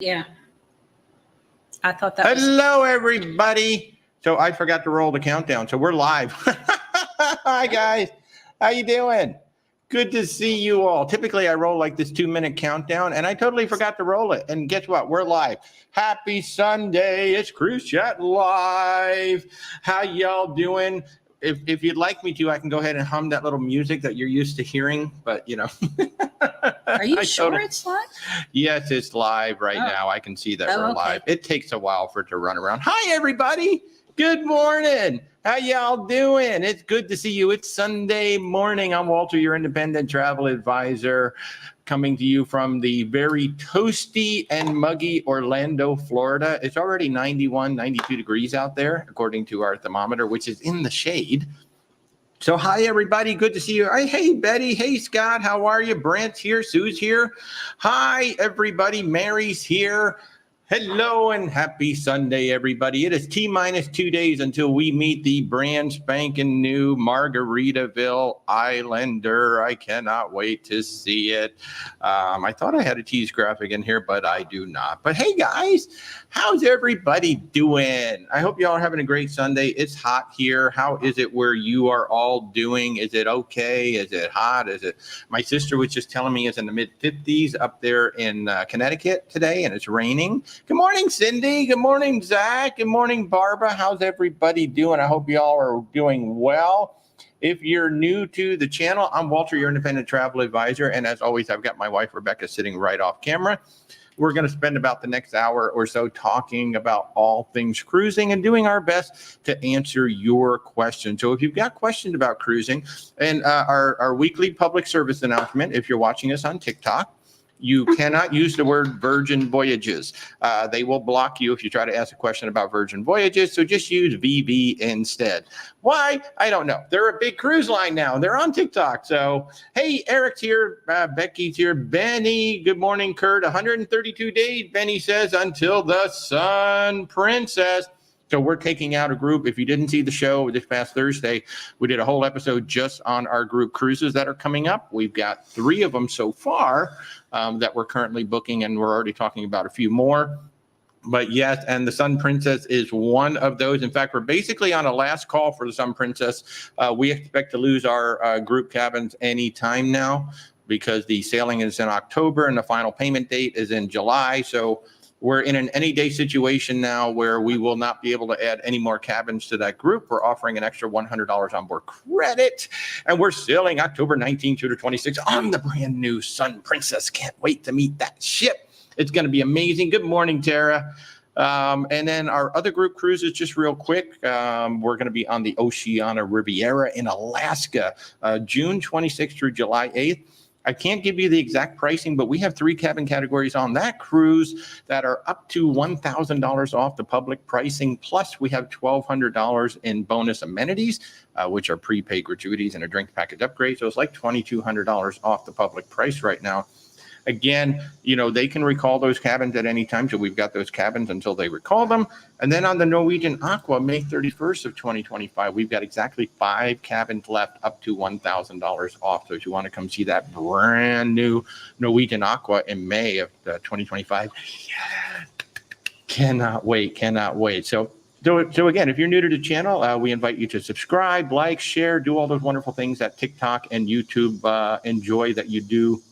Yeah. I thought that Hello, everybody. So I forgot to roll the countdown. So we're live. Hi, guys. How you doing? Good to see you all. Typically, I roll like this 2-minute countdown, and I totally forgot to roll it. And guess what? We're live. Happy Sunday. It's Cruise Chat Live. How y'all doing? If you'd like me to, I can go ahead and hum that little music that you're used to hearing, but you know. Are you sure it's live? Yes, it's live right now. I can see that we're live. It takes a while for it to run around. Hi, everybody. Good morning. How y'all doing? It's good to see you. It's Sunday morning. I'm Walter, your independent travel advisor, coming to you from the very toasty and muggy Orlando, Florida. It's already 91, 92 degrees out there, according to our thermometer, which is in the shade. So hi, everybody. Good to see you. Hey, Betty. Hey, Scott. How are you? Brent's here. Sue's here. Hi, everybody. Mary's here. Hello and happy Sunday, everybody. It is T-minus 2 days until we meet the brand spanking new Margaritaville Islander. I cannot wait to see it. I thought I had a tease graphic in here, but I do not. But hey, guys, how's everybody doing? I hope y'all are having a great Sunday. It's hot here. How is it where you are all doing? Is it okay? Is it hot? Is it? My sister was just telling me it's in the mid-50s up there in Connecticut today, and it's raining. Good morning, Cindy. Good morning, Zach. Good morning, Barbara. How's everybody doing? I hope y'all are doing well. If you're new to the channel, I'm Walter, your independent travel advisor. And as always, I've got my wife, Rebecca, sitting right off camera. We're going to spend about the next hour or so talking about all things cruising and doing our best to answer your questions. So if you've got questions about cruising, and our weekly public service announcement, if you're watching us on TikTok, you cannot use the word Virgin Voyages. They will block you if you try to ask a question about Virgin Voyages, so just use VV instead. Why? I don't know. They're a big cruise line now. They're on TikTok. So, hey, Eric's here. Becky's here. Benny, good morning, Kurt. 132 days, Benny says, until the Sun Princess. So we're taking out a group. If you didn't see the show this past Thursday, we did a whole episode just on our group cruises that are coming up. We've got 3 of them so far that we're currently booking, and we're already talking about a few more. But yes, and the Sun Princess is one of those. In fact, we're basically on a last call for the Sun Princess. We expect to lose our group cabins any time now because the sailing is in October and the final payment date is in July. So we're in an any day situation now where we will not be able to add any more cabins to that group. We're offering an extra $100 on board credit, and we're sailing October 19th through the 26th on the brand new Sun Princess. Can't wait to meet that ship. It's going to be amazing. Good morning, Tara. And then our other group cruises, just real quick, we're going to be on the Oceana Riviera in Alaska, June 26th through July 8th. I can't give you the exact pricing, but we have 3 cabin categories on that cruise that are up to $1,000 off the public pricing. Plus, we have $1,200 in bonus amenities, which are prepaid gratuities and a drink package upgrade. So it's like $2,200 off the public price right now. Again, you know, they can recall those cabins at any time. So we've got those cabins until they recall them. And then on the Norwegian Aqua, May 31st of 2025, we've got exactly 5 cabins left up to $1,000 off. So if you want to come see that brand new Norwegian Aqua in May of 2025, cannot wait. So again, if you're new to the channel, we invite you to subscribe, like, share, do all those wonderful things that TikTok and YouTube enjoy that you do,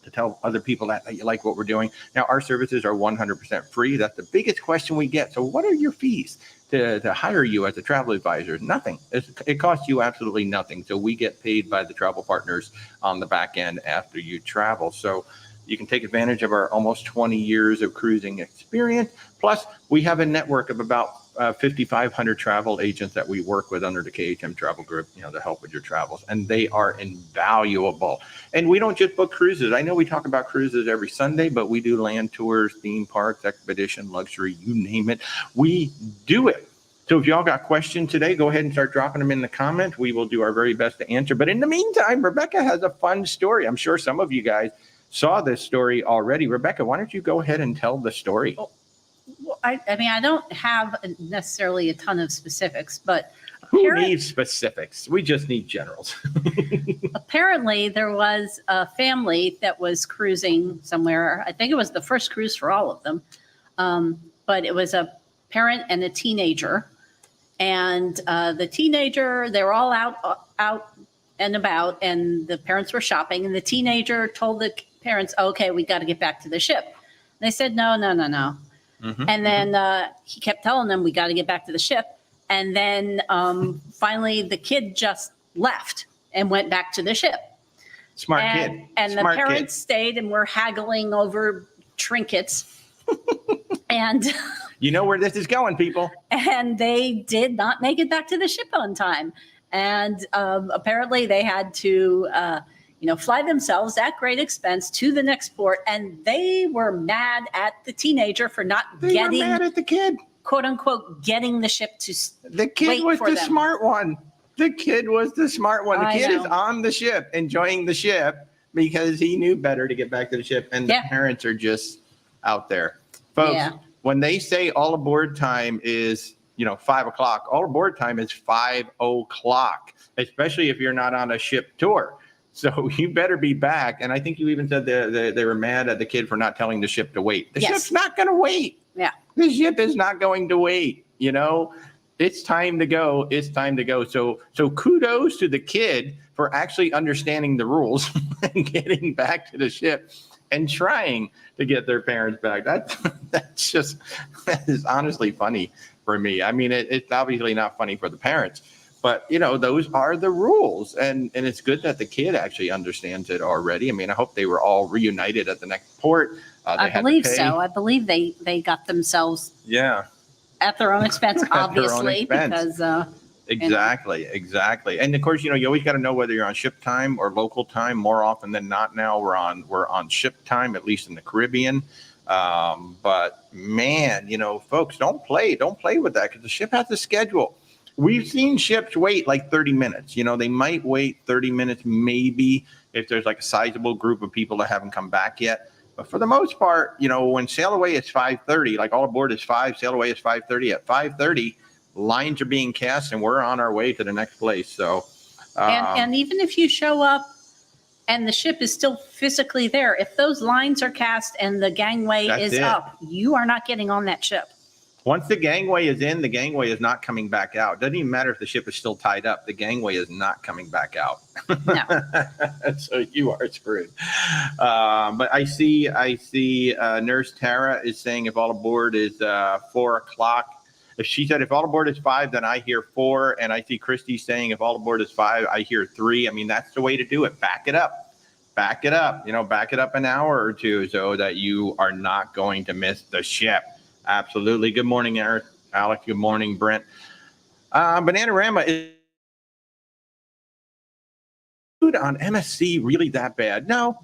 to tell other people that you like what we're doing. Now, our services are 100% free. That's the biggest question we get. So what are your fees to hire you as a travel advisor? Nothing. It costs you absolutely nothing. So we get paid by the travel partners on the back end after you travel. So you can take advantage of our almost 20 years of cruising experience. Plus, we have a network of about 5,500 travel agents that we work with under the KHM Travel Group, you know, to help with your travels, and they are invaluable. And we don't just book cruises. I know we talk about cruises every Sunday, but we do land tours, theme parks, expedition, luxury, you name it. We do it. So if y'all got questions today, go ahead and start dropping them in the comments. We will do our very best to answer. But in the meantime, Rebecca has a fun story. I'm sure some of you guys saw this story already. Rebecca, why don't you go ahead and tell the story? Well, I mean, I don't have necessarily a ton of specifics, but Who needs specifics? We just need generals. Apparently, there was a family that was cruising somewhere. I think it was the first cruise for all of them. But it was a parent and a teenager. And the teenager, they were all out and about, and the parents were shopping. And the teenager told the parents, okay, we got to get back to the ship. And they said, no. Mm-hmm, and then he kept telling them, we got to get back to the ship. And then finally, the kid just left and went back to the ship. Smart kid. And the parents stayed and were haggling over trinkets. And you know where this is going, people. And they did not make it back to the ship on time. And apparently they had to, fly themselves at great expense to the next port. And they were mad at the teenager for not were mad at the kid. Quote unquote, getting the ship to the kid was the smart one. The kid was the smart one. The kid is on the ship, enjoying the ship because he knew better to get back to the ship. And the parents are just out there. Folks, when they say all aboard time is, 5 o'clock, all aboard time is 5 o'clock, especially if you're not on a ship tour. So you better be back. And I think you even said they were mad at the kid for not telling the ship to wait. The ship's not going to wait. Yeah. The ship is not going to wait. It's time to go. It's time to go. So kudos to the kid for actually understanding the rules and getting back to the ship and trying to get their parents back. That is honestly funny for me. I mean, it's obviously not funny for the parents, but those are the rules, and it's good that the kid actually understands it already. I mean, I hope they were all reunited at the next port. I believe so. I believe they got themselves at their own expense, obviously, because exactly. And of course, you always got to know whether you're on ship time or local time. More often than not, now we're on ship time, at least in the Caribbean. But man, folks, don't play with that because the ship has a schedule. We've seen ships wait like 30 minutes. They might wait 30 minutes, maybe if there's like a sizable group of people that haven't come back yet. But for the most part, when sail away is 5:30, like all aboard is 5, sail away is 5:30. At 5:30, lines are being cast and we're on our way to the next place. So, and even if you show up and the ship is still physically there, if those lines are cast and the gangway is up, you are not getting on that ship. Once the gangway is in, the gangway is not coming back out. Doesn't even matter if the ship is still tied up. The gangway is not coming back out. No. So you are screwed. But I see Nurse Tara is saying if all aboard is 4 o'clock. If she said if all aboard is 5, then I hear 4. And I see Christy saying if all aboard is 5, I hear 3. I mean, that's the way to do it. Back it up. Back it up an hour or two so that you are not going to miss the ship. Absolutely. Good morning, Eric. Alec. Good morning, Brent. Bananarama is food on MSC really that bad? No,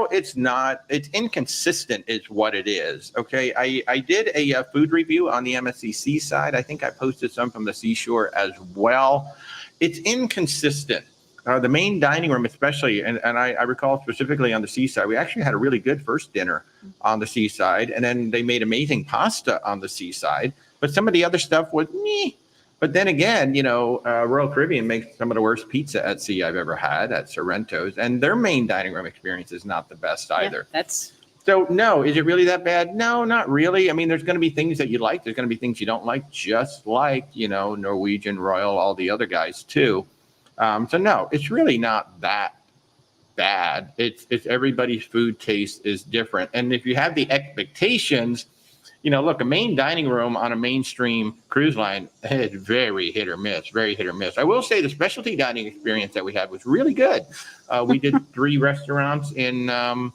it's not. It's inconsistent is what it is. Okay. I did a food review on the MSC Seaside. I think I posted some from the seashore as well. It's inconsistent. The main dining room, especially, and I recall specifically on the Seaside, we actually had a really good first dinner on the Seaside, and then they made amazing pasta on the Seaside, but some of the other stuff was meh. But then again, Royal Caribbean makes some of the worst pizza at sea I've ever had at Sorrento's, and their main dining room experience is not the best either. So, no, is it really that bad? No, not really. I mean, there's going to be things that you like. There's going to be things you don't like, just like, Norwegian, Royal, all the other guys too. So no, it's really not that bad. It's everybody's food taste is different. And if you have the expectations, look, a main dining room on a mainstream cruise line is very hit or miss. I will say the specialty dining experience that we had was really good. We did 3 restaurants in the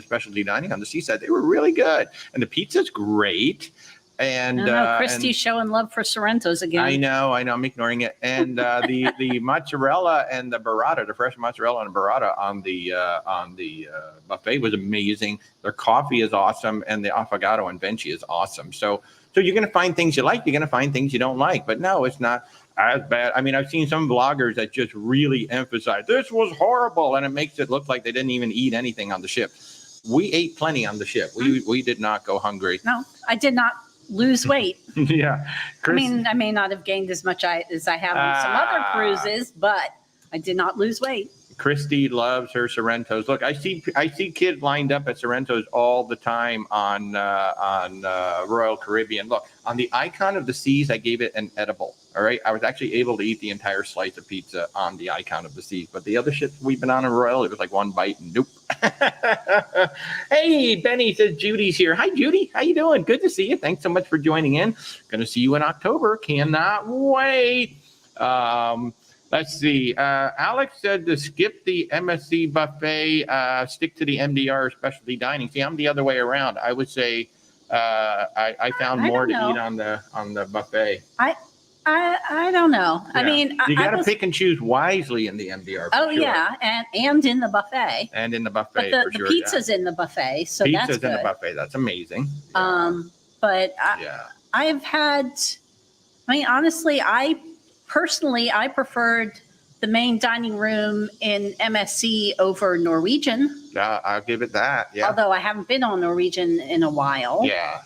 specialty dining on the Seaside. They were really good. And the pizza's great. And Christy's showing love for Sorrento's again. I know. I'm ignoring it. And the mozzarella and the burrata, the fresh mozzarella and burrata on the buffet was amazing. Their coffee is awesome, and the affogato and venti is awesome. So you're going to find things you like. You're going to find things you don't like. But no, it's not as bad. I mean, I've seen some vloggers that just really emphasize this was horrible, and it makes it look like they didn't even eat anything on the ship. We ate plenty on the ship. We did not go hungry. No, I did not lose weight. Yeah. I mean, I may not have gained as much as I have on some other cruises, but I did not lose weight. Christy loves her Sorrentos. Look, I see kids lined up at Sorrentos all the time on Royal Caribbean. Look, on the Icon of the Seas, I gave it an edible. All right, I was actually able to eat the entire slice of pizza on the Icon of the Seas, but the other ships we've been on in Royal, it was like one bite and nope. Hey, Benny says Judy's here. Hi, Judy. How you doing? Good to see you. Thanks so much for joining in. Going to see you in October. Cannot wait. Let's see. Alex said to skip the MSC buffet, stick to the MDR specialty dining. See, I'm the other way around. I would say I found more to eat on the buffet. I don't know. Yeah. I mean, you got to pick and choose wisely in the MDR. Yeah, and in the buffet. And in the buffet, but the pizza's in the buffet, so that's good. Pizza's in the buffet. That's amazing. But I've had. I mean, honestly, I preferred the main dining room in MSC over Norwegian. Yeah, I'll give it that. Yeah. Although I haven't been on Norwegian in a while. Yeah.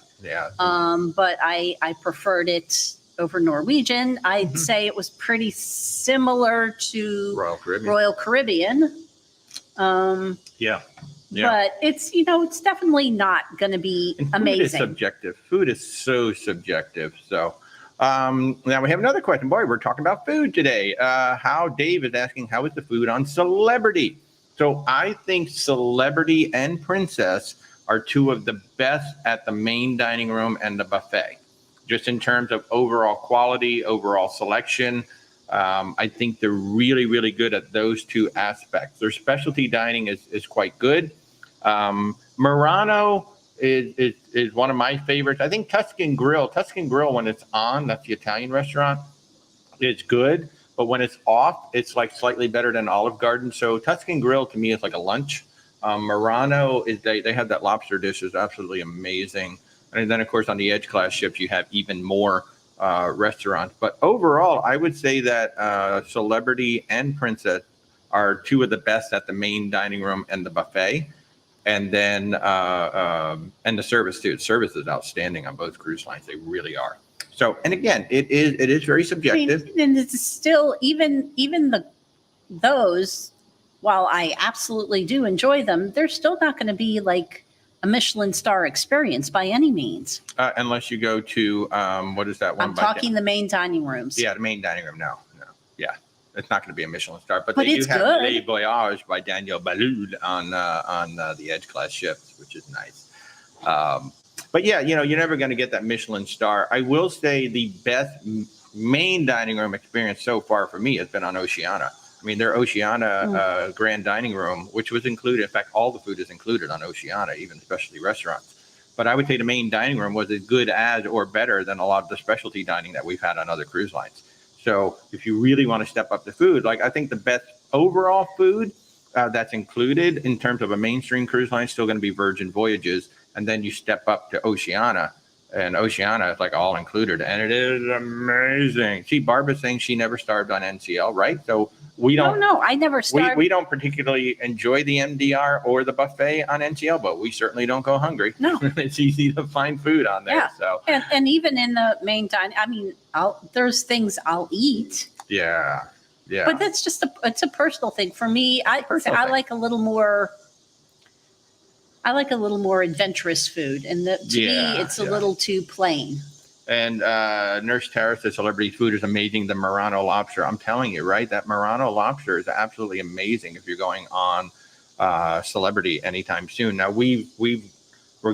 But I preferred it over Norwegian. I'd say it was pretty similar to Royal Caribbean. Yeah. But it's definitely not going to be amazing. Food is subjective. Food is so subjective. So. Now we have another question. Boy, we're talking about food today. Dave is asking, how is the food on Celebrity? So I think Celebrity and Princess are two of the best at the main dining room and the buffet. Just in terms of overall quality, overall selection. I think they're really, really good at those two aspects. Their specialty dining is quite good. Murano is one of my favorites. I think Tuscan Grill, when it's on, that's the Italian restaurant, it's good. But when it's off, it's like slightly better than Olive Garden. So Tuscan Grill to me is like a lunch. Murano is they have that lobster dish is absolutely amazing. And then of course on the Edge class ships you have even more restaurants. But overall, I would say that Celebrity and Princess are two of the best at the main dining room and the buffet. And then and the service too. The service is outstanding on both cruise lines. They really are. So, and again, it is very subjective. I mean, and it's still even those. While I absolutely do enjoy them, they're still not going to be like a Michelin star experience by any means. Unless you go to what is that one? I'm talking the main dining rooms. Yeah, the main dining room. No. Yeah. It's not going to be a Michelin star, but they do have Le Voyage by Daniel Balud on the Edge class ships, which is nice. But yeah, you're never going to get that Michelin star. I will say the best main dining room experience so far for me has been on Oceania. I mean, their Oceania grand dining room, which was included. In fact, all the food is included on Oceania, even specialty restaurants. But I would say the main dining room was as good as or better than a lot of the specialty dining that we've had on other cruise lines. So if you really want to step up the food, like I think the best overall food that's included in terms of a mainstream cruise line is still going to be Virgin Voyages. And then you step up to Oceania, and Oceania is like all included. And it is amazing. See, Barbara's saying she never starved on NCL, right? So we don't. No, I never starved. We don't particularly enjoy the MDR or the buffet on NCL, but we certainly don't go hungry. No. It's easy to find food on there. Yeah. So and even in the main dining, I mean, there's things I'll eat. Yeah. But that's just it's a personal thing for me. I like a little more. I like a little more adventurous food, and to me, it's a little too plain. And Nurse Tara says Celebrity food is amazing. The Murano lobster, I'm telling you, right? That Murano lobster is absolutely amazing if you're going on Celebrity anytime soon. Now we're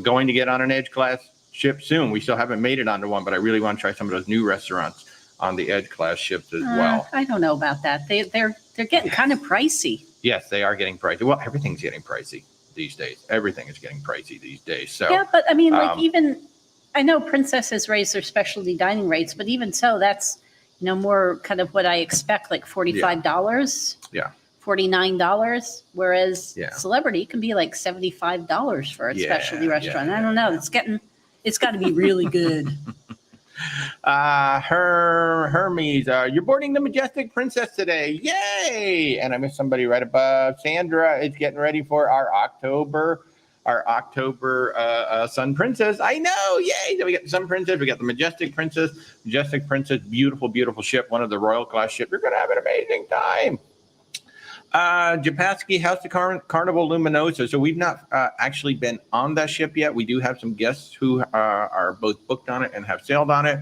going to get on an Edge class ship soon. We still haven't made it onto one, but I really want to try some of those new restaurants on the Edge class ships as well. I don't know about that. They're getting kind of pricey. Yes, they are getting pricey. Well, everything's getting pricey these days. Everything is getting pricey these days. So yeah, but I mean, like even I know Princess has raised their specialty dining rates, but even so, that's more kind of what I expect, like $45. Yeah. $49, whereas Celebrity can be like $75 for a specialty restaurant. I don't know. It's got to be really good. Hermes, you're boarding the Majestic Princess today. Yay! And I missed somebody right above. Sandra is getting ready for our October our October Sun Princess. I know, yay! So we got the Sun Princess, we got the Majestic Princess. Majestic Princess, beautiful, beautiful ship, one of the Royal class ships. You're going to have an amazing time. Japatsky House of Carnival Luminosa. So we've not actually been on that ship yet. We do have some guests who are both booked on it and have sailed on it.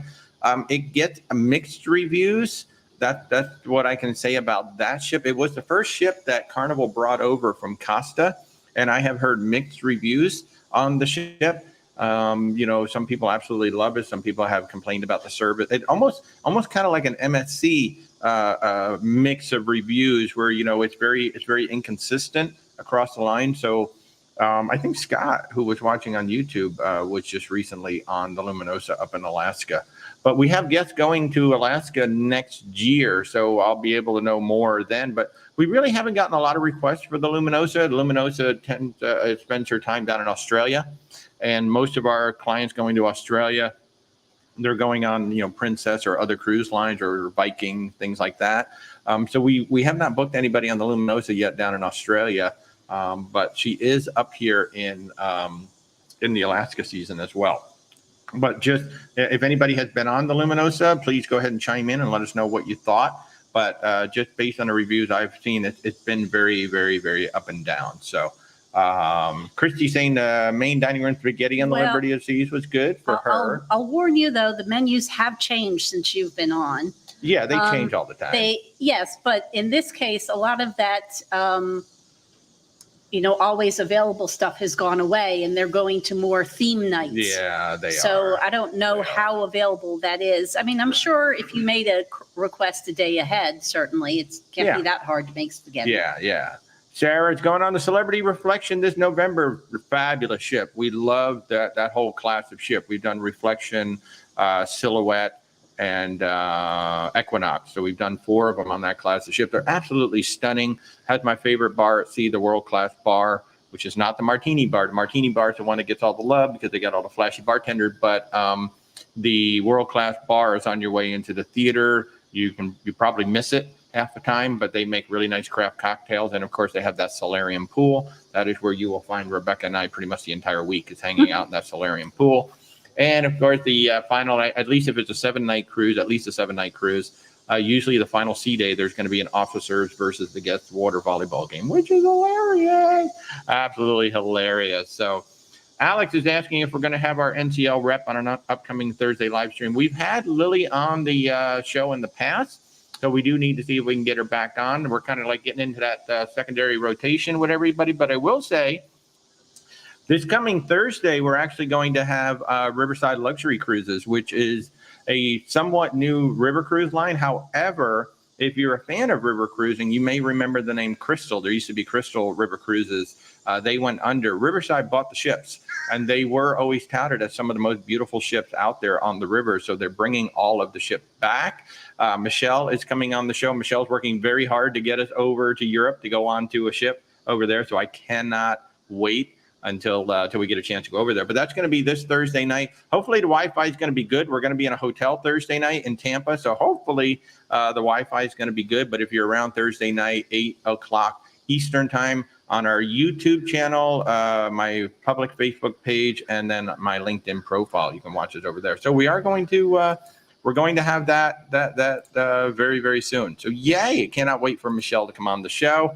It gets mixed reviews. That's what I can say about that ship. It was the first ship that Carnival brought over from Costa, and I have heard mixed reviews on the ship. Some people absolutely love it. Some people have complained about the service. It almost kind of like an MSC mix of reviews where it's very inconsistent across the line. So I think Scott, who was watching on YouTube, was just recently on the Luminosa up in Alaska. But we have guests going to Alaska next year, so I'll be able to know more then. But we really haven't gotten a lot of requests for the Luminosa. The Luminosa spends her time down in Australia, and most of our clients going to Australia, they're going on, Princess or other cruise lines or Viking, things like that. So we have not booked anybody on the Luminosa yet down in Australia, but she is up here in the Alaska season as well. But just if anybody has been on the Luminosa, please go ahead and chime in and let us know what you thought. But just based on the reviews I've seen, it's been very, very, very up and down. So Christy saying the main dining room spaghetti on the Liberty of Seas was good for her. I'll warn you, though, the menus have changed since you've been on. Yeah, they change all the time. Yes, but in this case, a lot of that always available stuff has gone away, and they're going to more theme nights. Yeah, they are. So I don't know how available that is. I mean, I'm sure if you made a request a day ahead, certainly it can't be that hard to make spaghetti. Yeah. Sarah's going on the Celebrity Reflection this November. Fabulous ship. We love that whole class of ship. We've done Reflection, Silhouette, and Equinox. So we've done 4 of them on that class of ship. They're absolutely stunning. Has my favorite bar at sea, the World Class Bar, which is not the Martini Bar. The Martini Bar is the one that gets all the love because they got all the flashy bartenders. But the World Class Bar is on your way into the theater. You probably miss it half the time, but they make really nice craft cocktails. And of course, they have that solarium pool. That is where you will find Rebecca and I pretty much the entire week is hanging out in that solarium pool. And of course, the final night, at least if it's a 7-night cruise, usually the final sea day, there's going to be an officers versus the guests water volleyball game, which is hilarious. Absolutely hilarious. So Alex is asking if we're going to have our NCL rep on an upcoming Thursday live stream. We've had Lily on the show in the past, so we do need to see if we can get her back on. We're kind of like getting into that secondary rotation with everybody. But I will say, this coming Thursday, we're actually going to have Riverside Luxury Cruises, which is a somewhat new river cruise line. However, if you're a fan of river cruising, you may remember the name Crystal. There used to be Crystal River Cruises. They went under. Riverside bought the ships, and they were always touted as some of the most beautiful ships out there on the river. So they're bringing all of the ship back. Michelle is coming on the show. Michelle's working very hard to get us over to Europe to go on to a ship over there. So I cannot wait until we get a chance to go over there. But that's going to be this Thursday night. Hopefully the Wi-Fi is going to be good. We're going to be in a hotel Thursday night in Tampa. So hopefully the Wi-Fi is going to be good. But if you're around Thursday night, 8 o'clock Eastern time on our YouTube channel, my public Facebook page, and then my LinkedIn profile, you can watch it over there. So we are going to have that very, very soon. So yay, cannot wait for Michelle to come on the show.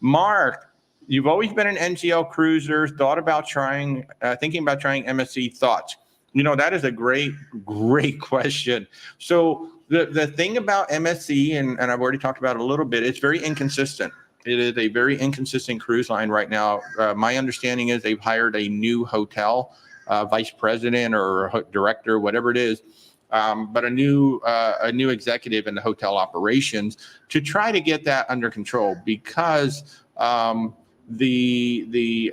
Mark, you've always been an NCL cruiser, thinking about trying MSC. Thoughts? That is a great question. So the thing about MSC, and I've already talked about it a little bit, it's very inconsistent. It is a very inconsistent cruise line right now. My understanding is they've hired a new hotel vice president or director, whatever it is, but a new executive in the hotel operations to try to get that under control, because the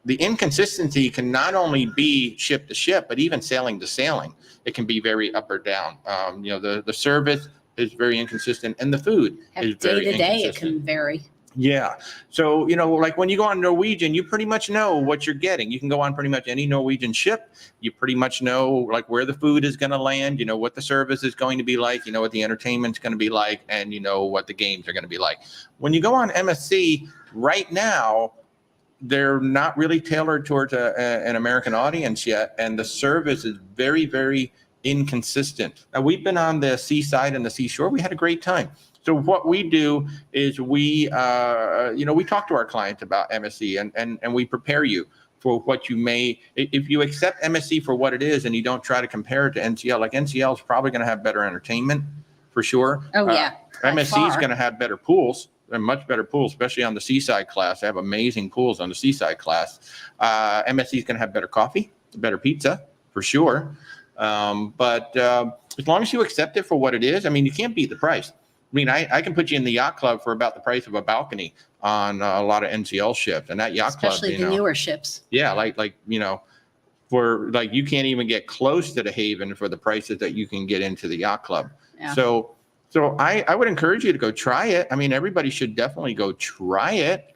inconsistency can not only be ship to ship, but even sailing to sailing. It can be very up or down. The service is very inconsistent, and the food is very inconsistent. Day to day, it can vary. Yeah. So, like when you go on Norwegian, you pretty much know what you're getting. You can go on pretty much any Norwegian ship. You pretty much know like where the food is going to land, what the service is going to be like, what the entertainment's going to be like, and what the games are going to be like. When you go on MSC right now, they're not really tailored towards an American audience yet, and the service is very, very inconsistent. Now, we've been on the seaside and the seashore. We had a great time. So what we do is we talk to our clients about MSC, and we prepare you for what you may, if you accept MSC for what it is and you don't try to compare it to NCL, like NCL is probably going to have better entertainment for sure. Oh, yeah. MSC is going to have better pools. And much better pools, especially on the seaside class. They have amazing pools on the seaside class. MSC is going to have better coffee, better pizza, for sure. But as long as you accept it for what it is, I mean, you can't beat the price. I mean, I can put you in the yacht club for about the price of a balcony on a lot of NCL ships. And that yacht club, especially the newer ships. Yeah, for like you can't even get close to the Haven for the prices that you can get into the yacht club. Yeah. So I would encourage you to go try it. I mean, everybody should definitely go try it.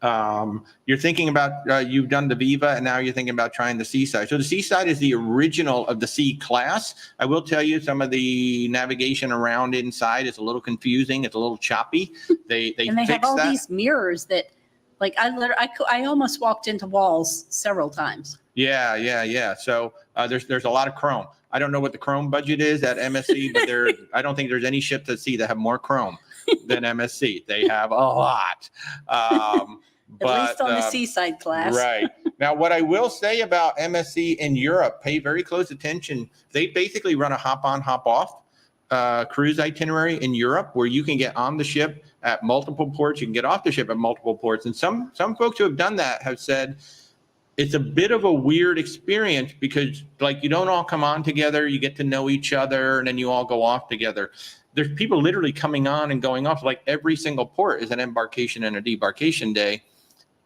You're thinking about, you've done the Viva and now you're thinking about trying the Seaside. So the Seaside is the original of the C class. I will tell you some of the navigation around inside is a little confusing. It's a little choppy. They have all these mirrors that, like, I almost walked into walls several times. Yeah. So there's a lot of chrome. I don't know what the chrome budget is at MSC, but I don't think there's any ships at sea that have more chrome than MSC. They have a lot. At least on the seaside class. Right. Now, what I will say about MSC in Europe, pay very close attention. They basically run a hop on, hop off cruise itinerary in Europe where you can get on the ship at multiple ports. You can get off the ship at multiple ports. And some folks who have done that have said, it's a bit of a weird experience because, like, you don't all come on together, you get to know each other, and then you all go off together. There's people literally coming on and going off. Like, every single port is an embarkation and a debarkation day,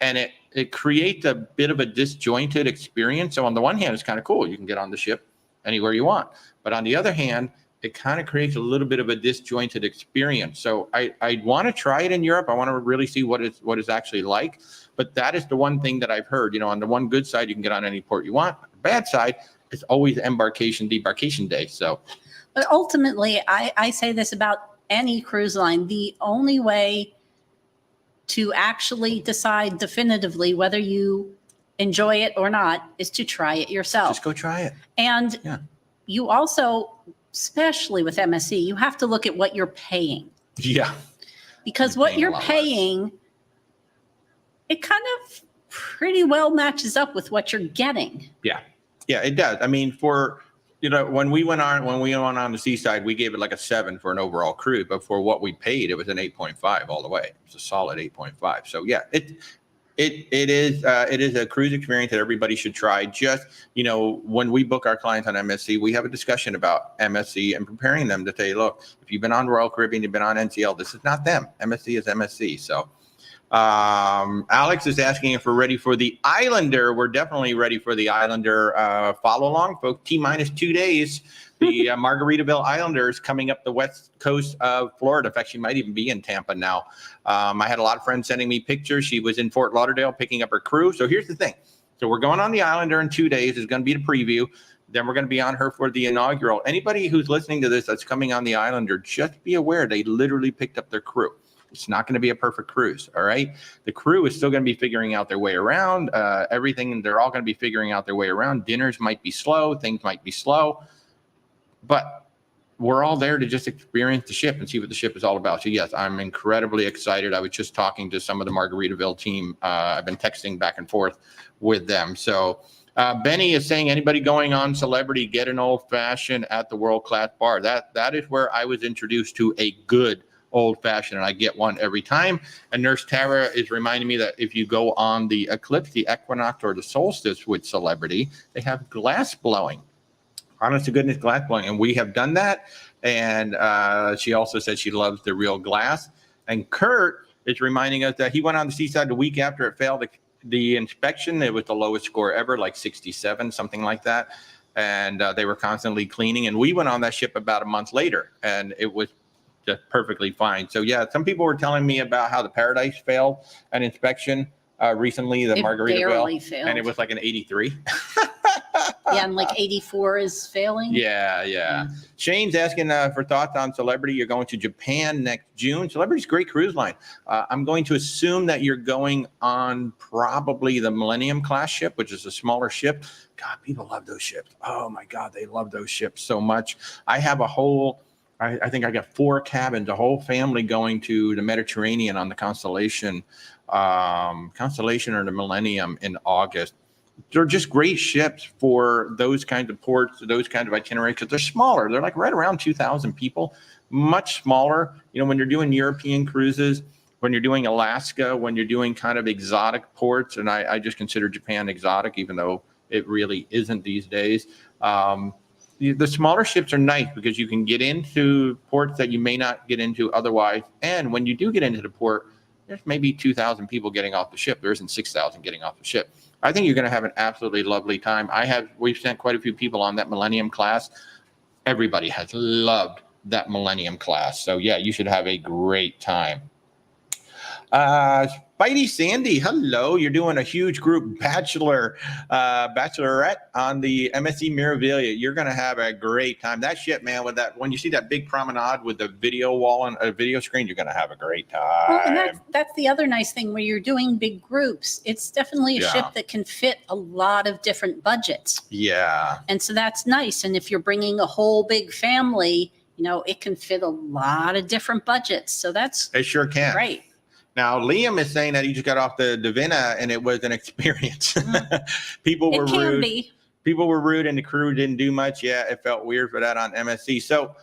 and it creates a bit of a disjointed experience. So on the one hand, it's kind of cool. You can get on the ship anywhere you want. But on the other hand, it kind of creates a little bit of a disjointed experience. So I want to try it in Europe. I want to really see what it's actually like. But that is the one thing that I've heard. On the one good side, you can get on any port you want. The bad side, it's always embarkation, debarkation day. So, but ultimately, I say this about any cruise line. The only way to actually decide definitively whether you enjoy it or not is to try it yourself. Just go try it. And you also, especially with MSC, you have to look at what you're paying. Yeah. Because what you're paying, it kind of pretty well matches up with what you're getting. Yeah, it does. I mean, when we went on the Seaside, we gave it like a 7 for an overall cruise, but for what we paid, it was an 8.5 all the way. It's a solid 8.5. So yeah, it is a cruise experience that everybody should try. Just, when we book our clients on MSC, we have a discussion about MSC and preparing them to say, look, if you've been on Royal Caribbean, you've been on NCL, this is not them. MSC is MSC. So Alex is asking if we're ready for the Islander. We're definitely ready for the Islander follow along, folks. T-minus 2 days. The Margaritaville Islander is coming up the west coast of Florida. In fact, she might even be in Tampa now. I had a lot of friends sending me pictures. She was in Fort Lauderdale picking up her crew. So here's the thing. So we're going on the Islander in 2 days. It's going to be the preview. Then we're going to be on her for the inaugural. Anybody who's listening to this that's coming on the Islander, just be aware they literally picked up their crew. It's not going to be a perfect cruise, all right? The crew is still going to be figuring out their way around. Everything, they're all going to be figuring out their way around. Dinners might be slow. Things might be slow. But we're all there to just experience the ship and see what the ship is all about. So, yes, I'm incredibly excited. I was just talking to some of the Margaritaville team. I've been texting back and forth with them. So, Benny is saying, anybody going on Celebrity, get an old-fashioned at the world-class bar. That is where I was introduced to a good old-fashioned, and I get one every time. And Nurse Tara is reminding me that if you go on the eclipse, the equinox, or the solstice with Celebrity, they have glass blowing. Honest to goodness, glass blowing. And we have done that. And she also said she loves the real glass. And Kurt is reminding us that he went on the Seaside the week after it failed the inspection. It was the lowest score ever, like 67, something like that. And they were constantly cleaning. And we went on that ship about a month later, and it was just perfectly fine. So yeah, some people were telling me about how the Paradise failed an inspection recently, the Margaritaville, and it was like an 83. Yeah, and like 84 is failing. Yeah. Shane's asking for thoughts on Celebrity. You're going to Japan next June. Celebrity's a great cruise line. I'm going to assume that you're going on probably the Millennium class ship, which is a smaller ship. God, people love those ships. Oh my God, they love those ships so much. I have a whole, I think I got 4 cabins, a whole family going to the Mediterranean on the Constellation or the Millennium in August. They're just great ships for those kinds of ports, those kinds of itineraries, because they're smaller. They're like right around 2,000 people, much smaller. You know, when you're doing European cruises, when you're doing Alaska, when you're doing kind of exotic ports, and I just consider Japan exotic, even though it really isn't these days. The smaller ships are nice because you can get into ports that you may not get into otherwise. And when you do get into the port, there's maybe 2,000 people getting off the ship. There isn't 6,000 getting off the ship. I think you're going to have an absolutely lovely time. We've sent quite a few people on that Millennium class. Everybody has loved that Millennium class. So yeah, you should have a great time. Spidey Sandy, hello. You're doing a huge group bachelorette on the MSC Mirabilia. You're going to have a great time. That ship, man, when you see that big promenade with the video wall and a video screen, you're going to have a great time. Well, and that's the other nice thing when you're doing big groups. It's definitely a ship that can fit a lot of different budgets. Yeah. And so that's nice. And if you're bringing a whole big family, you know, it can fit a lot of different budgets. So that's it sure can. Great. Now, Liam is saying that he just got off the Divina and it was an experience. People were rude. People were rude and the crew didn't do much. Yeah, it felt weird for that on MSC. So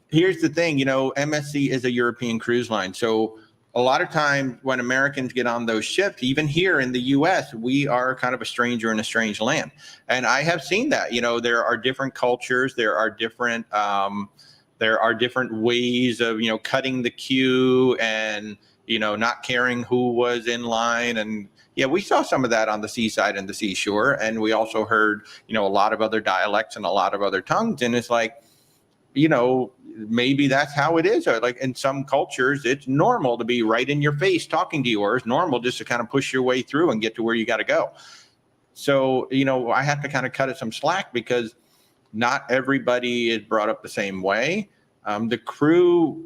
here's the thing, you know, MSC is a European cruise line. So a lot of times when Americans get on those ships, even here in the U.S., we are kind of a stranger in a strange land. And I have seen that, you know, there are different cultures. There are different ways of, you know, cutting the queue and, you know, not caring who was in line. And yeah, we saw some of that on the seaside and the seashore. And we also heard, you know, a lot of other dialects and a lot of other tongues. And it's like, you know, maybe that's how it is. Or like in some cultures, it's normal to be right in your face talking to you, or it's normal just to kind of push your way through and get to where you got to go. So, you know, I have to kind of cut it some slack because not everybody is brought up the same way. The crew,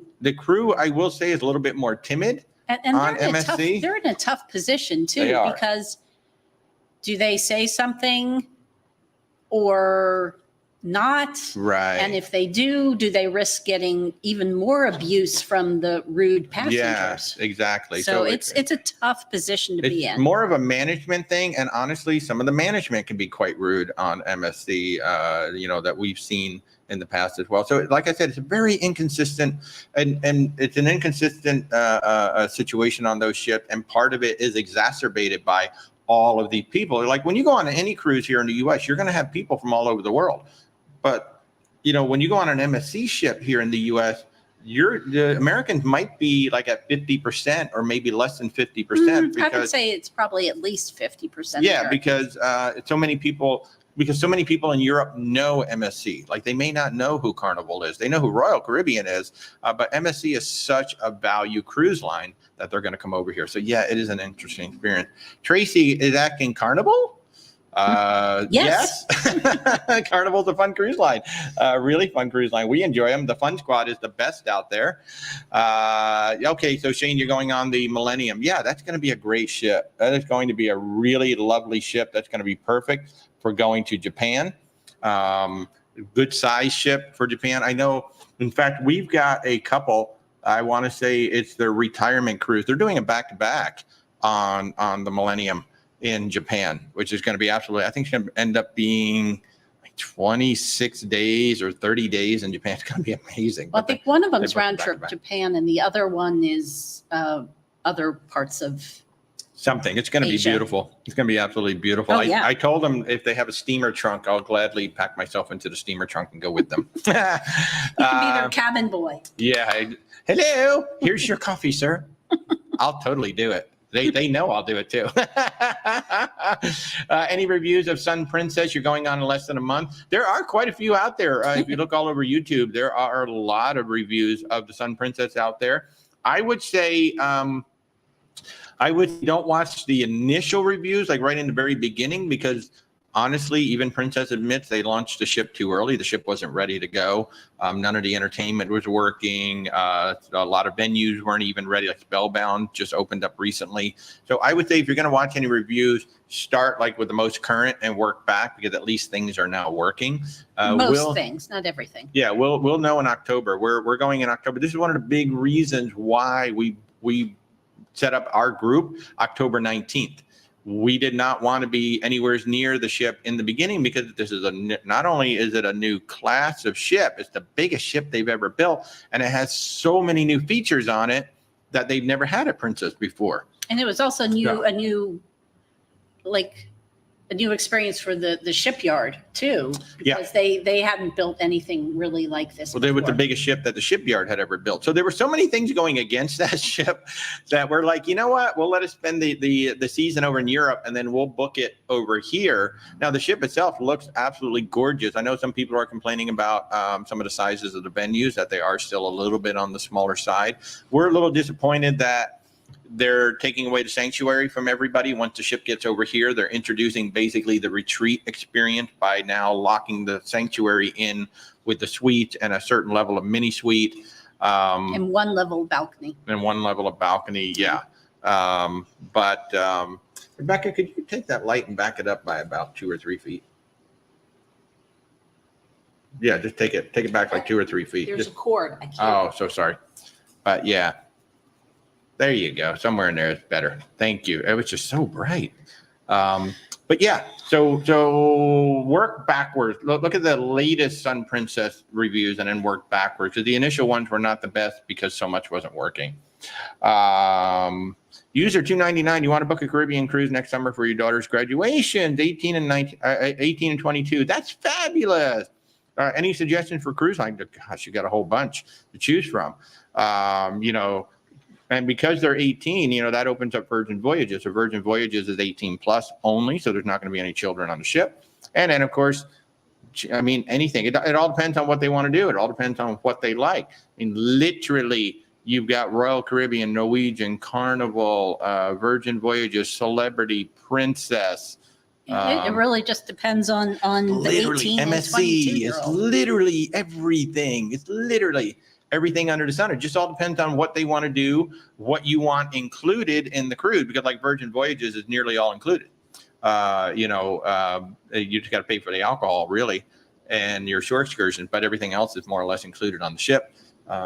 I will say, is a little bit more timid. And on MSC. They're in a tough position too, because do they say something or not? Right. And if they do they risk getting even more abuse from the rude passengers? Yeah, exactly. So it's a tough position to be in. More of a management thing. And honestly, some of the management can be quite rude on MSC, you know, that we've seen in the past as well. So like I said, it's a very inconsistent and it's an inconsistent situation on those ships. And part of it is exacerbated by all of these people. Like when you go on any cruise here in the US, you're going to have people from all over the world. But, you know, when you go on an MSC ship here in the US, the Americans might be like at 50% or maybe less than 50%. I would say it's probably at least 50%. Yeah, because so many people in Europe know MSC. Like they may not know who Carnival is. They know who Royal Caribbean is, but MSC is such a value cruise line that they're going to come over here. So yeah, it is an interesting experience. Tracy is asking Carnival. Yes. Carnival's a fun cruise line, really fun cruise line. We enjoy them. The Fun Squad is the best out there. Okay, so Shane, you're going on the Millennium. Yeah, that's going to be a great ship. That is going to be a really lovely ship. That's going to be perfect for going to Japan. Good size ship for Japan. I know, in fact, we've got a couple. I want to say it's their retirement cruise. They're doing a back-to-back on the Millennium in Japan, which is going to be absolutely, I think it's going to end up being like 26 days or 30 days in Japan. It's going to be amazing. Well, I think one of them is round trip Japan and the other one is other parts of something. It's going to be beautiful. It's going to be absolutely beautiful. I told them if they have a steamer trunk, I'll gladly pack myself into the steamer trunk and go with them. You can be their cabin boy. Yeah. Hello, here's your coffee, sir. I'll totally do it. They know I'll do it too. Any reviews of Sun Princess? You're going on in less than a month. There are quite a few out there. If you look all over YouTube, there are a lot of reviews of the Sun Princess out there. I would say don't watch the initial reviews, like right in the very beginning, because Honestly, even Princess admits they launched the ship too early. The ship wasn't ready to go. None of the entertainment was working. A lot of venues weren't even ready. Like Spellbound just opened up recently. So I would say if you're going to watch any reviews, start like with the most current and work back, because at least things are now working. Most things, not everything. Yeah, we'll know in October. We're going in October. This is one of the big reasons why we set up our group October 19th. We did not want to be anywhere near the ship in the beginning, because this is not only is it a new class of ship, it's the biggest ship they've ever built, and it has so many new features on it that they've never had at Princess before. And it was also a new experience for the shipyard too, because they hadn't built anything really like this. Well, they were the biggest ship that the shipyard had ever built. So there were so many things going against that ship that we're like, you know what? We'll let us spend the season over in Europe, and then we'll book it over here. Now, the ship itself looks absolutely gorgeous. I know some people are complaining about some of the sizes of the venues, that they are still a little bit on the smaller side. We're a little disappointed that they're taking away the sanctuary from everybody. Once the ship gets over here, they're introducing basically the retreat experience by now locking the sanctuary in with the suite and a certain level of mini suite. And one level of balcony. Yeah. But Rebecca, could you take that light and back it up by about 2 or 3 feet? Yeah, just take it back like 2 or 3 feet. There's a cord. I can't. Oh, so sorry. But yeah. There you go. Somewhere in there is better. Thank you. It was just so bright. But yeah, so work backwards. Look at the latest Sun Princess reviews and then work backwards, because the initial ones were not the best because so much wasn't working. User 299, you want to book a Caribbean cruise next summer for your daughter's graduation, 18 and 22. That's fabulous. Any suggestions for cruise line? Gosh, you got a whole bunch to choose from. And because they're 18, that opens up Virgin Voyages. So Virgin Voyages is 18 plus only. So there's not going to be any children on the ship. And then, of course, anything. It all depends on what they want to do. It all depends on what they like. Literally, you've got Royal Caribbean, Norwegian, Carnival, Virgin Voyages, Celebrity, Princess. It really just depends on the 18 and 22-year-old. It's literally everything. It's literally everything under the sun. It just all depends on what they want to do, what you want included in the cruise, because like Virgin Voyages is nearly all included. You just got to pay for the alcohol really and your shore excursions, but everything else is more or less included on the ship.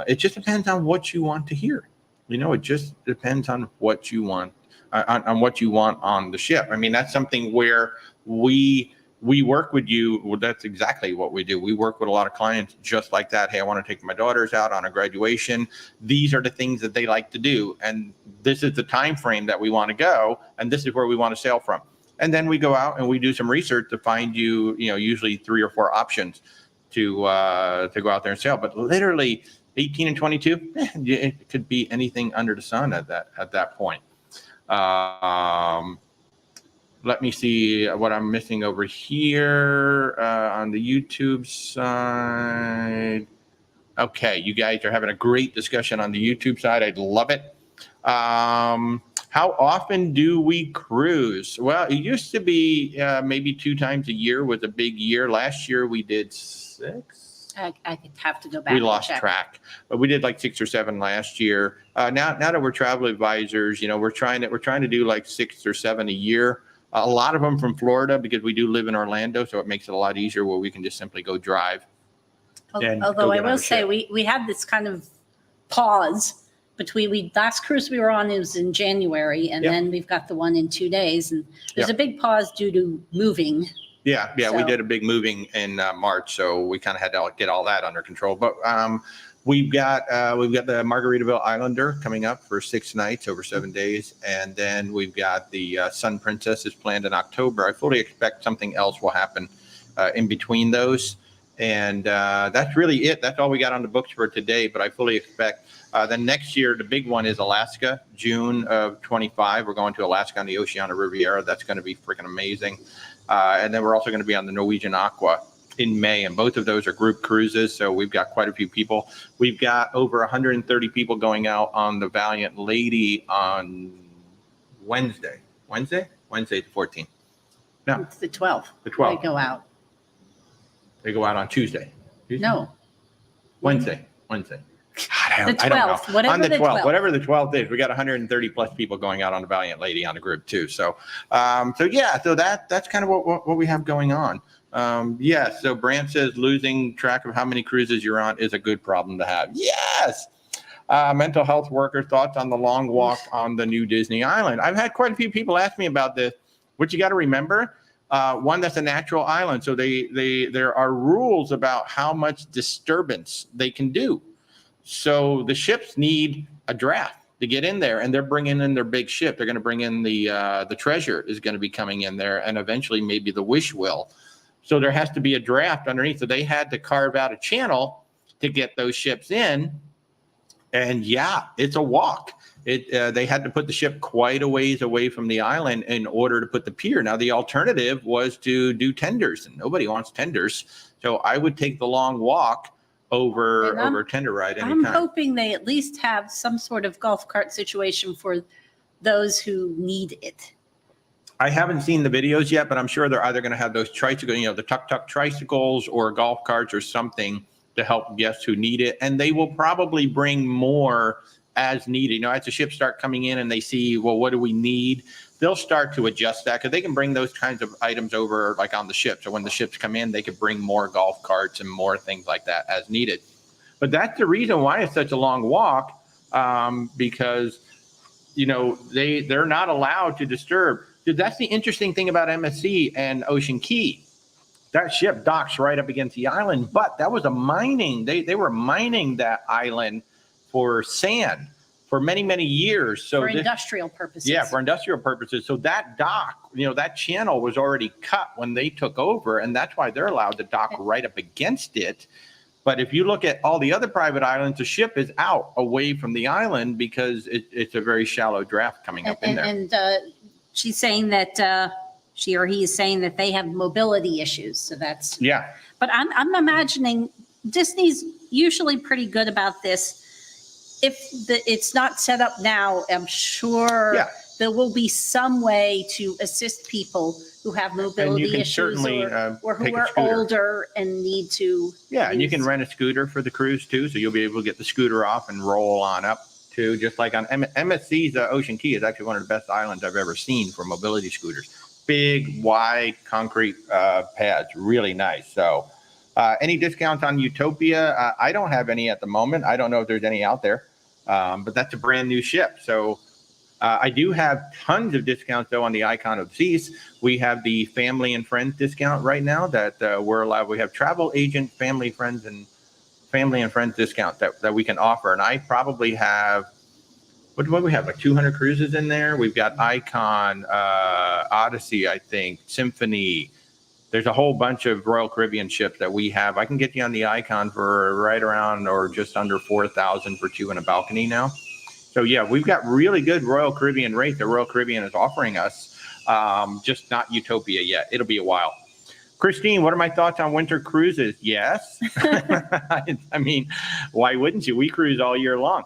It just depends on what you want to hear. It just depends on what you want on what you want on the ship. That's something where we work with you. Well, that's exactly what we do. We work with a lot of clients just like that. Hey, I want to take my daughters out on a graduation. These are the things that they like to do. And this is the time frame that we want to go. And this is where we want to sail from. And then we go out and we do some research to find usually 3 or 4 options to go out there and sail. But literally 18 and 22, it could be anything under the sun at that point. Let me see what I'm missing over here on the YouTube side. Okay, you guys are having a great discussion on the YouTube side. I'd love it. How often do we cruise? Well, it used to be maybe 2 times a year was a big year. Last year we did 6. I could have to go back. We lost track, but we did like 6 or 7 last year. Now that we're travel advisors, we're trying to do like 6 or 7 a year. A lot of them from Florida, because we do live in Orlando, so it makes it a lot easier where we can just simply go drive. Although I will say we had this kind of pause between last cruise we were on was in January, and then we've got the one in 2 days, and there's a big pause due to moving. Yeah, we did a big moving in March, so we kind of had to get all that under control. But we've got the Margaritaville Islander coming up for 6 nights over 7 days, and then we've got the Sun Princess is planned in October. I fully expect something else will happen in between those, and that's really it. That's all we got on the books for today. But I fully expect then next year the big one is Alaska, June of 25. We're going to Alaska on the Oceania Riviera. That's going to be freaking amazing. And then we're also going to be on the Norwegian Aqua in May, and both of those are group cruises. So we've got quite a few people. We've got over 130 people going out on the Valiant Lady on Wednesday the 14th. No. It's the 12th. The 12th. They go out. They go out on Tuesday. No. Wednesday. The 12th. I don't know. Whatever On the 12th, 12th. whatever the 12th is, we got 130 plus people going out on the Valiant Lady on the group too. So that's kind of what we have going on. So Brant says losing track of how many cruises you're on is a good problem to have. Yes. Mental health worker thoughts on the long walk on the new Disney Island. I've had quite a few people ask me about this. What you got to remember, one, that's a natural island. So there are rules about how much disturbance they can do. So the ships need a draft to get in there, and they're bringing in their big ship. They're going to bring in the Treasure is going to be coming in there, and eventually maybe the Wish will. So there has to be a draft underneath. So they had to carve out a channel to get those ships in. And yeah, it's a walk. They had to put the ship quite a ways away from the island in order to put the pier. Now, the alternative was to do tenders, and nobody wants tenders. So I would take the long walk over a tender ride anytime. I'm hoping they at least have some sort of golf cart situation for those who need it. I haven't seen the videos yet, but I'm sure they're either going to have those tricycles, the tuk-tuk tricycles or golf carts or something to help guests who need it. And they will probably bring more as needed. As the ships start coming in and they see, well, what do we need? They'll start to adjust that because they can bring those kinds of items over like on the ship. So when the ships come in, they could bring more golf carts and more things like that as needed. But that's the reason why it's such a long walk, because, they're not allowed to disturb. That's the interesting thing about MSC and Ocean Key. That ship docks right up against the island, but that was a mining. They were mining that island for sand for many, many years. So for industrial purposes. Yeah, for industrial purposes. So that dock, that channel was already cut when they took over, and that's why they're allowed to dock right up against it. But if you look at all the other private islands, the ship is out away from the island because it's a very shallow draft coming up in there. And she's saying that she or he is saying that they have mobility issues. So that's yeah. But I'm imagining Disney's usually pretty good about this. If it's not set up now, I'm sure there will be some way to assist people who have mobility issues or who are older and need to. Yeah, and you can rent a scooter for the cruise too, so you'll be able to get the scooter off and roll on up too. Just like on MSC's Ocean Key is actually one of the best islands I've ever seen for mobility scooters. Big, wide, concrete pads, really nice. So, any discounts on Utopia? I don't have any at the moment. I don't know if there's any out there, but that's a brand new ship. So I do have tons of discounts though on the Icon of the Seas. We have the family and friends discount right now that we're allowed. We have travel agent, family and friends discount that we can offer. And I probably have, what do we have? Like 200 cruises in there. We've got Icon, Odyssey, I think, Symphony. There's a whole bunch of Royal Caribbean ships that we have. I can get you on the Icon for right around or just under 4,000 for two and a balcony now. So yeah, we've got really good Royal Caribbean rates that Royal Caribbean is offering us. Just not Utopia yet. It'll be a while. Christine, what are my thoughts on winter cruises? Yes. I mean, why wouldn't you? We cruise all year long.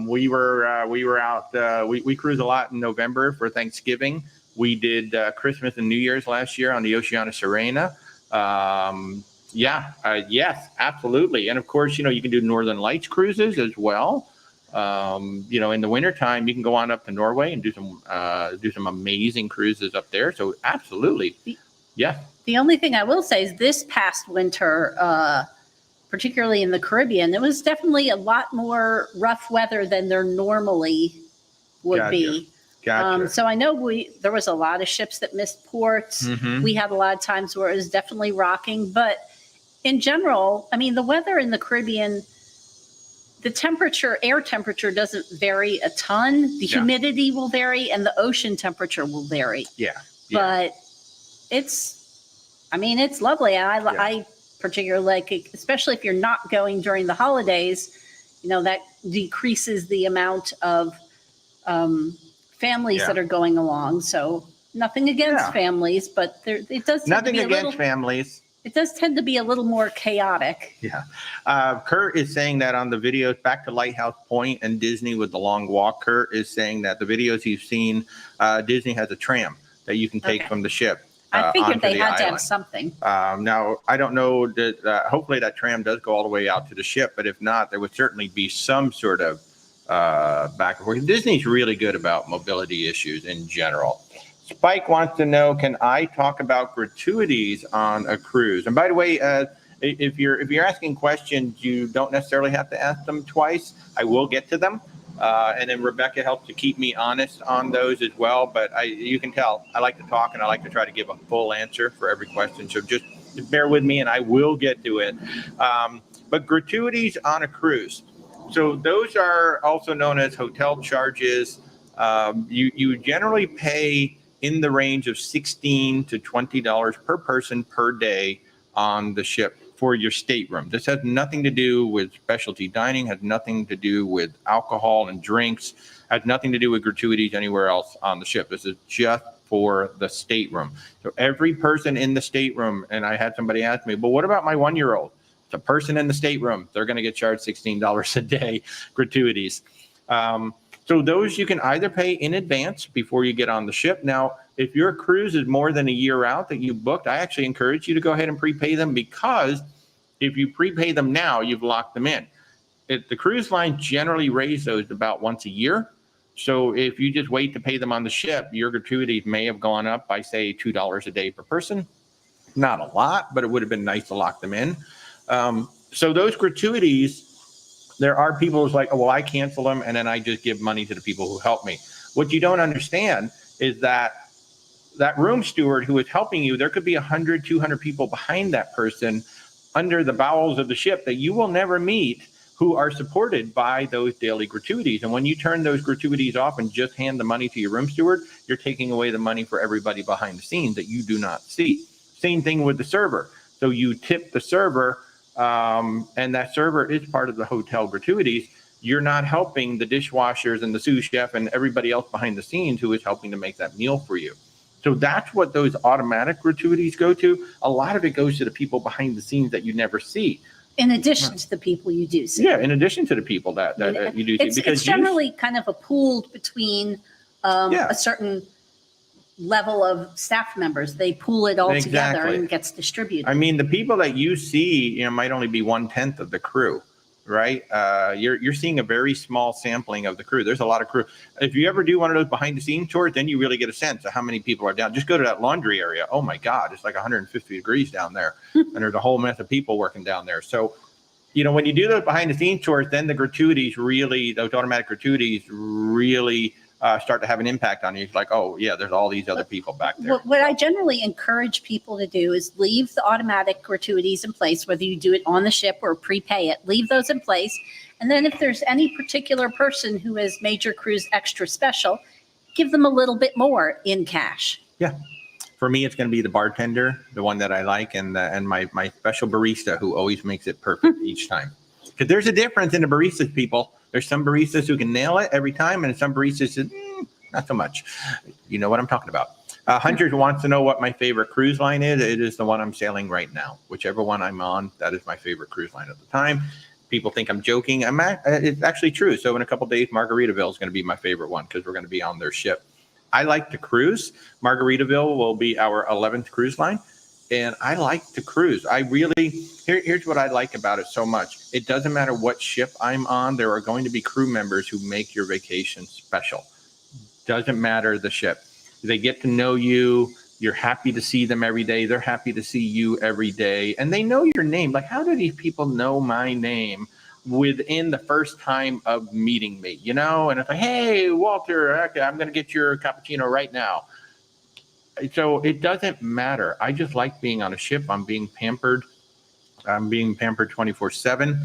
We were out. We cruise a lot in November for Thanksgiving. We did Christmas and New Year's last year on the Oceana Serena. Yes, absolutely. And of course, you can do Northern Lights cruises as well. In the wintertime, you can go on up to Norway and do some amazing cruises up there. So absolutely. Yeah. The only thing I will say is this past winter, particularly in the Caribbean, it was definitely a lot more rough weather than there normally would be. Gotcha. So I know there was a lot of ships that missed ports. Mm-hmm. We had a lot of times where it was definitely rocking, but in general, I mean, the weather in the Caribbean, the air temperature doesn't vary a ton. The humidity will vary and the ocean temperature will vary. Yeah. But it's lovely. I particularly like it, especially if you're not going during the holidays, that decreases the amount of families that are going along. So nothing against families, but it does nothing against families. It does tend to be a little more chaotic. Yeah. Kurt is saying that on the videos back to Lighthouse Point and Disney with the long walk. Kurt is saying that the videos he's seen, Disney has a tram that you can take from the ship. I figured onto they the had to island. have something. Now, I don't know that, hopefully that tram does go all the way out to the ship, but if not, there would certainly be some sort of back and forth. Disney's really good about mobility issues in general. Spike wants to know, can I talk about gratuities on a cruise? And by the way, if you're asking questions, you don't necessarily have to ask them twice. I will get to them. And then Rebecca helps to keep me honest on those as well. But you can tell I like to talk and I like to try to give a full answer for every question. So just bear with me and I will get to it. But gratuities on a cruise. So those are also known as hotel charges. You generally pay in the range of $16 to $20 per person per day on the ship for your stateroom. This has nothing to do with specialty dining, has nothing to do with alcohol and drinks, has nothing to do with gratuities anywhere else on the ship. This is just for the stateroom. So every person in the stateroom, and I had somebody ask me, but what about my 1-year-old? It's a person in the stateroom. They're going to get charged $16 a day gratuities. So those you can either pay in advance before you get on the ship. Now, if your cruise is more than a year out that you booked, I actually encourage you to go ahead and prepay them, because if you prepay them now, you've locked them in. The cruise line generally raise those about once a year. So if you just wait to pay them on the ship, your gratuities may have gone up by, say, $2 a day per person. Not a lot, but it would have been nice to lock them in. So those gratuities, there are people who's like, oh, well, I cancel them and then I just give money to the people who help me. What you don't understand is that room steward who is helping you, there could be 100, 200 people behind that person under the bowels of the ship that you will never meet, who are supported by those daily gratuities. And when you turn those gratuities off and just hand the money to your room steward, you're taking away the money for everybody behind the scenes that you do not see. Same thing with the server. So you tip the server, and that server is part of the hotel gratuities. You're not helping the dishwashers and the sous chef and everybody else behind the scenes who is helping to make that meal for you. So that's what those automatic gratuities go to. A lot of it goes to the people behind the scenes that you never see. In addition to the people you do see. Yeah, in addition to the people that you do see. It's generally kind of a pooled between a certain level of staff members. They pool it all together and it gets distributed. I mean, the people that you see, might only be 1/10 of the crew, right? You're seeing a very small sampling of the crew. There's a lot of crew. If you ever do one of those behind the scenes tours, then you really get a sense of how many people are down. Just go to that laundry area. Oh my God, it's like 150 degrees down there. And there's a whole mess of people working down there. So, when you do those behind the scenes tours, then the gratuities really, those automatic gratuities really start to have an impact on you. It's like, oh yeah, there's all these other people back there. What I generally encourage people to do is leave the automatic gratuities in place, whether you do it on the ship or prepay it, leave those in place. And then if there's any particular person who has made your cruise extra special, give them a little bit more in cash. Yeah. For me, it's going to be the bartender, the one that I like, and my special barista who always makes it perfect each time. Because there's a difference in the baristas, people. There's some baristas who can nail it every time, and some baristas, not so much. You know what I'm talking about. Hunter wants to know what my favorite cruise line is. It is the one I'm sailing right now. Whichever one I'm on, that is my favorite cruise line at the time. People think I'm joking. It's actually true. So in a couple of days, Margaritaville is going to be my favorite one because we're going to be on their ship. I like to cruise. Margaritaville will be our 11th cruise line. And I like to cruise. Here's what I like about it so much. It doesn't matter what ship I'm on. There are going to be crew members who make your vacation special. Doesn't matter the ship. They get to know you. You're happy to see them every day. They're happy to see you every day. And they know your name. Like, how do these people know my name within the first time of meeting me? And it's like, hey, Walter, okay, I'm going to get your cappuccino right now. So it doesn't matter. I just like being on a ship. I'm being pampered. I'm being pampered 24/7.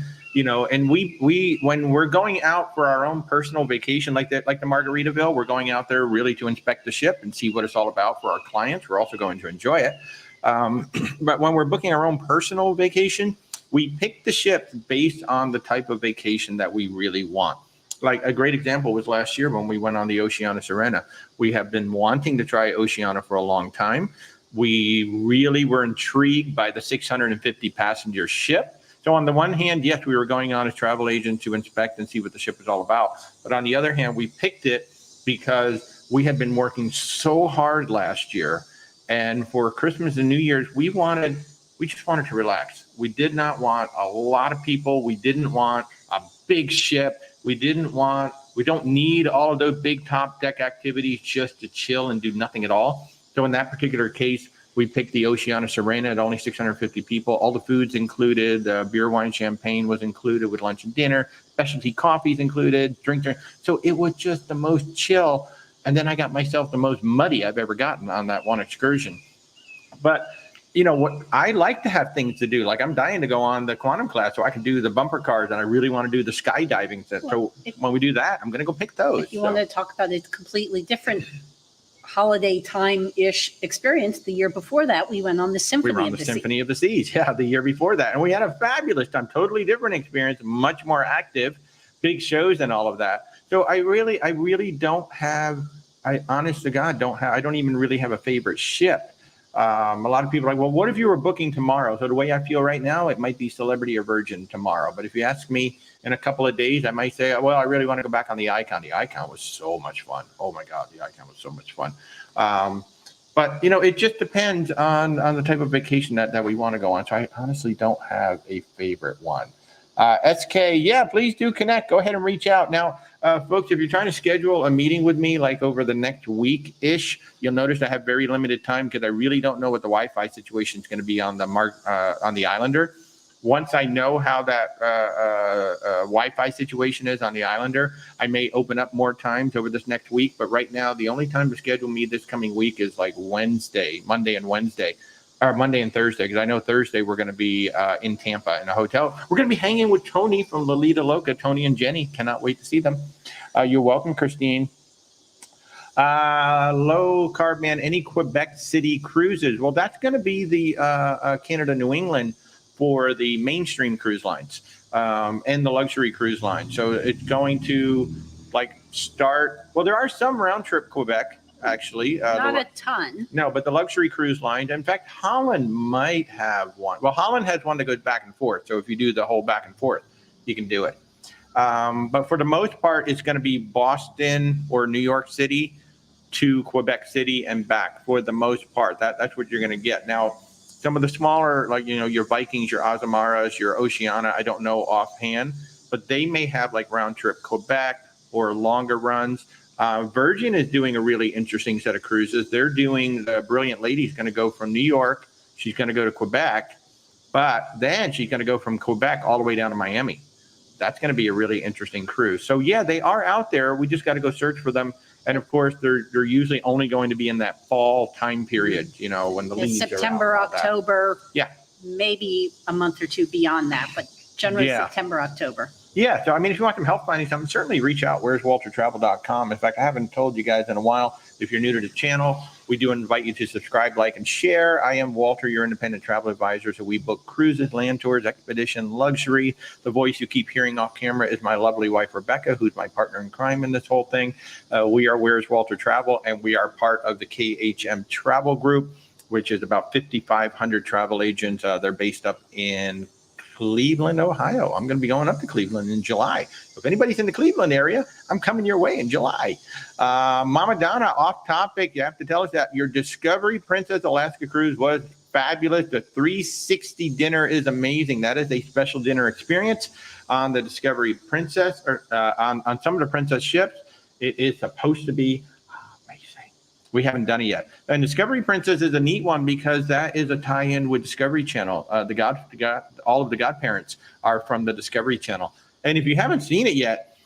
And we when we're going out for our own personal vacation like the Margaritaville, we're going out there really to inspect the ship and see what it's all about for our clients. We're also going to enjoy it. But when we're booking our own personal vacation, we pick the ship based on the type of vacation that we really want. Like a great example was last year when we went on the Oceana Serena. We have been wanting to try Oceana for a long time. We really were intrigued by the 650 passenger ship. So on the one hand, yes, we were going on as travel agents to inspect and see what the ship is all about. But on the other hand, we picked it because we had been working so hard last year And for Christmas and New Year's, we just wanted to relax. We did not want a lot of people. We didn't want a big ship. We don't need all of those big top deck activities just to chill and do nothing at all. So in that particular case, we picked the Oceana Serena at only 650 people. All the foods included, beer, wine, champagne was included with lunch and dinner, specialty coffees included, drink. So it was just the most chill. And then I got myself the most muddy I've ever gotten on that one excursion. But you know what, I like to have things to do. Like I'm dying to go on the quantum class so I can do the bumper cars, and I really want to do the skydiving. So when we do that, I'm going to go pick those. If you want to talk about a completely different holiday time-ish experience, the year before that, we went on the Symphony of the Seas. We were on the Symphony of the Seas, yeah, the year before that. And we had a fabulous time, totally different experience, much more active, big shows and all of that. So I really don't have, honest to God, I don't even really have a favorite ship. A lot of people are like, well, what if you were booking tomorrow? So the way I feel right now, it might be Celebrity or Virgin tomorrow. But if you ask me in a couple of days, I might say, well, I really want to go back on the Icon. The Icon was so much fun. Oh my God, the Icon was so much fun. But you know, it just depends on the type of vacation that we want to go on. So I honestly don't have a favorite one. SK, yeah, please do connect. Go ahead and reach out. Now, folks, if you're trying to schedule a meeting with me like over the next week-ish, you'll notice I have very limited time because I really don't know what the Wi-Fi situation is going to be on the Islander. Once I know how that Wi-Fi situation is on the Islander, I may open up more times over this next week. But right now, the only time to schedule me this coming week is like Monday and Thursday, because I know Thursday we're going to be in Tampa in a hotel. We're going to be hanging with Tony from Lolita Loca. Tony and Jenny, cannot wait to see them. You're welcome, Christine. Low Carb Man, any Quebec City cruises? Well, that's going to be the Canada New England for the mainstream cruise lines and the luxury cruise line. So it's going to start. Well, there are some round trip Quebec. Actually, not a ton. No, but the luxury cruise line. In fact, Holland might have one. Well, Holland has one that goes back and forth. So if you do the whole back and forth, you can do it. But for the most part, it's going to be Boston or New York City to Quebec City and back for the most part. That's what you're going to get. Now, some of the smaller, like, you know, your Vikings, your Azumaras, your Oceana, I don't know offhand, but they may have like round trip Quebec or longer runs. Virgin is doing a really interesting set of cruises. They're doing the Brilliant Lady's going to go from New York. She's going to go to Quebec, but then she's going to go from Quebec all the way down to Miami. That's going to be a really interesting cruise. So yeah, they are out there. We just got to go search for them. And of course, they're usually only going to be in that fall time period, you know, when the leaves September, are out, October. Yeah. Maybe a month or two beyond that, but generally September, October. Yeah, so I mean, if you want some help finding something, certainly reach out. Where's WalterTravel.com. In fact, I haven't told you guys in a while. If you're new to the channel, we do invite you to subscribe, like, and share. I am Walter, your independent travel advisor. So we book cruises, land tours, expedition, luxury. The voice you keep hearing off camera is my lovely wife, Rebecca, who's my partner in crime in this whole thing. We are Where's Walter Travel, and we are part of the KHM Travel Group, which is about 5,500 travel agents. They're based up in Cleveland, Ohio. I'm going to be going up to Cleveland in July. If anybody's in the Cleveland area, I'm coming your way in July. Mama Donna, off topic. You have to tell us that your Discovery Princess Alaska cruise was fabulous. The 360 dinner is amazing. That is a special dinner experience on the Discovery Princess, or on some of the Princess ships. It is supposed to be amazing. We haven't done it yet. And Discovery Princess is a neat one because that is a tie-in with Discovery Channel. All of the godparents are from the Discovery Channel. And if you haven't seen it yet,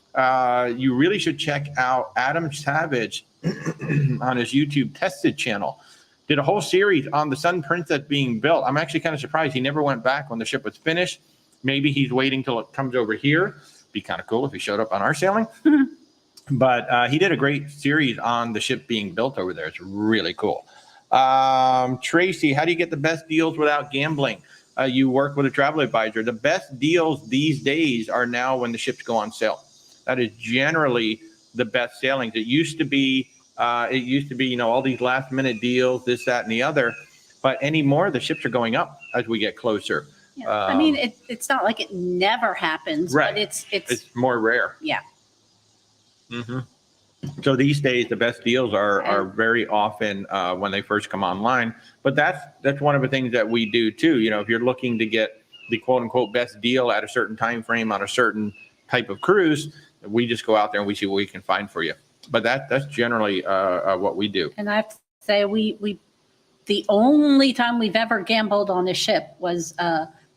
you really should check out Adam Savage on his YouTube Tested channel. Did a whole series on the Sun Princess being built. I'm actually kind of surprised he never went back when the ship was finished. Maybe he's waiting till it comes over here. Be kind of cool if he showed up on our sailing. But he did a great series on the ship being built over there. It's really cool. Tracy, how do you get the best deals without gambling? You work with a travel advisor. The best deals these days are now when the ships go on sale. That is generally the best sailings. It used to be, you know, all these last minute deals, this, that, and the other. But anymore, the ships are going up as we get closer. Yeah. I mean, it's not like it never happens, right. But it's more rare. Yeah. Mm-hmm. So these days, the best deals are very often when they first come online. But that's one of the things that we do too. You know, if you're looking to get the quote unquote best deal at a certain time frame on a certain type of cruise, we just go out there and we see what we can find for you. But that's generally what we do. And I have to say, we the only time we've ever gambled on a ship was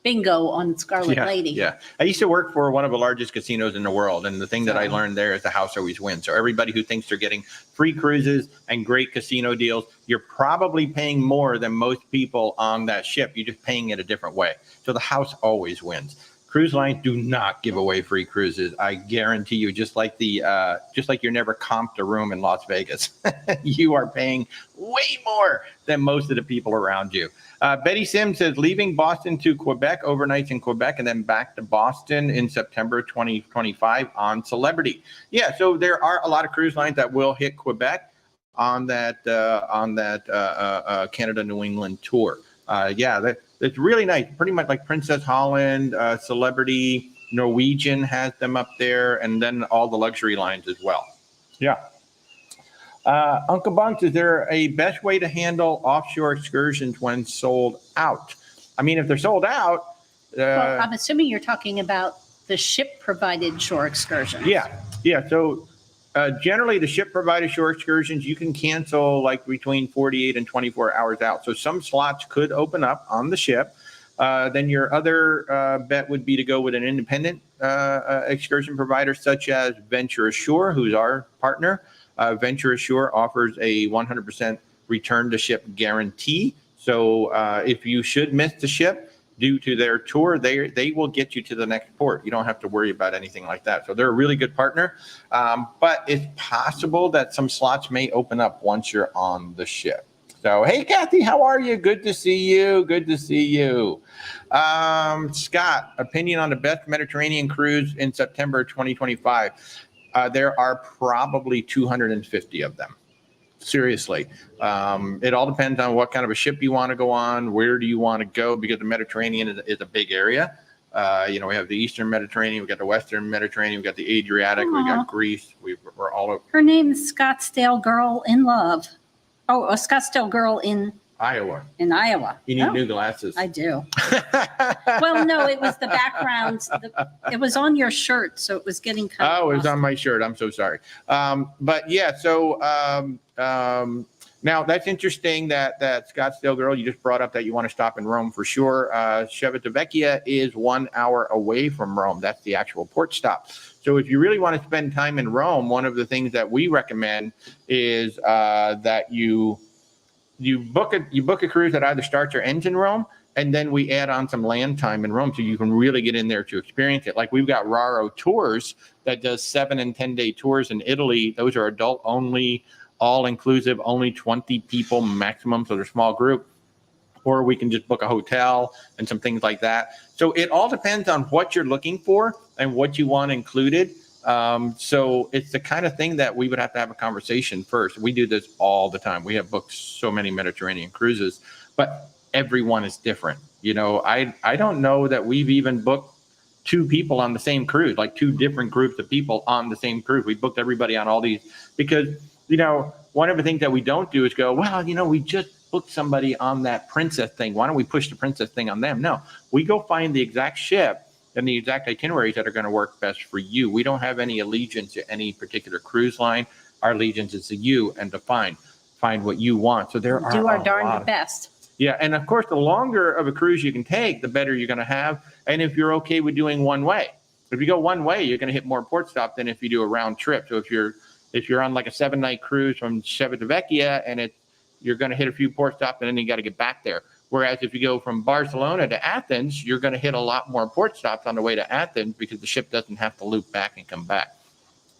bingo on Scarlet Lady. Yeah. I used to work for one of the largest casinos in the world. And the thing that I learned there is the house always wins. So everybody who thinks they're getting free cruises and great casino deals, you're probably paying more than most people on that ship. You're just paying it a different way. So the house always wins. Cruise lines do not give away free cruises. I guarantee you, just like you're never comped a room in Las Vegas, you are paying way more than most of the people around you. Betty Sims says, leaving Boston to Quebec, overnights in Quebec, and then back to Boston in September 2025 on Celebrity. Yeah, so there are a lot of cruise lines that will hit Quebec on that Canada New England tour. It's really nice. Pretty much like Princess Holland, Celebrity, Norwegian has them up there, and then all the luxury lines as well. Yeah. Uncle Bunks, is there a best way to handle offshore excursions when sold out? I mean, if they're sold out. Well, I'm assuming you're talking about the ship-provided shore excursions. Yeah. So generally, the ship-provided shore excursions, you can cancel like between 48 and 24 hours out. So some slots could open up on the ship. Then your other bet would be to go with an independent excursion provider, such as Venture Ashore, who's our partner. Venture Ashore offers a 100% return to ship guarantee. So if you should miss the ship due to their tour, they will get you to the next port. You don't have to worry about anything like that. So they're a really good partner. But it's possible that some slots may open up once you're on the ship. So, hey, Kathy, how are you? Good to see you. Good to see you. Scott, opinion on the best Mediterranean cruise in September 2025. There are probably 250 of them. Seriously. It all depends on what kind of a ship you want to go on. Where do you want to go? Because the Mediterranean is a big area. We have the Eastern Mediterranean. We've got the Western Mediterranean. We've got the Adriatic. We've got Greece. We're all over. Her name is Scottsdale Girl in Love. Oh, a Scottsdale Girl in Iowa. In Iowa. You need new glasses. I do. Well, no, it was the background. It was on your shirt, so it was getting kind of. Oh, it was on my shirt. I'm so sorry. But yeah, so now that's interesting that Scottsdale Girl, you just brought up that you want to stop in Rome for sure. Civitavecchia is 1 hour away from Rome. That's the actual port stop. So if you really want to spend time in Rome, one of the things that we recommend is that you book a cruise that either starts or ends in Rome, and then we add on some land time in Rome so you can really get in there to experience it. Like we've got Raro Tours that does 7 and 10 day tours in Italy. Those are adult only, all inclusive, only 20 people maximum, so they're small group. Or we can just book a hotel and some things like that. So it all depends on what you're looking for and what you want included. So it's the kind of thing that we would have to have a conversation first. We do this all the time. We have booked so many Mediterranean cruises, but everyone is different. I don't know that we've even booked 2 people on the same cruise, like 2 different groups of people on the same cruise. We booked everybody on all these because, one of the things that we don't do is go, well, we just booked somebody on that Princess thing. Why don't we push the Princess thing on them? No, we go find the exact ship and the exact itineraries that are going to work best for you. We don't have any allegiance to any particular cruise line. Our allegiance is to you and to find what you want. So there are do our darn best. Yeah, and of course, the longer of a cruise you can take, the better you're going to have. And if you're okay with doing one way, if you go one way, you're going to hit more port stop than if you do a round trip. So if you're on like a 7-night cruise from Civitavecchia and you're going to hit a few port stops and then you got to get back there. Whereas if you go from Barcelona to Athens, you're going to hit a lot more port stops on the way to Athens because the ship doesn't have to loop back and come back.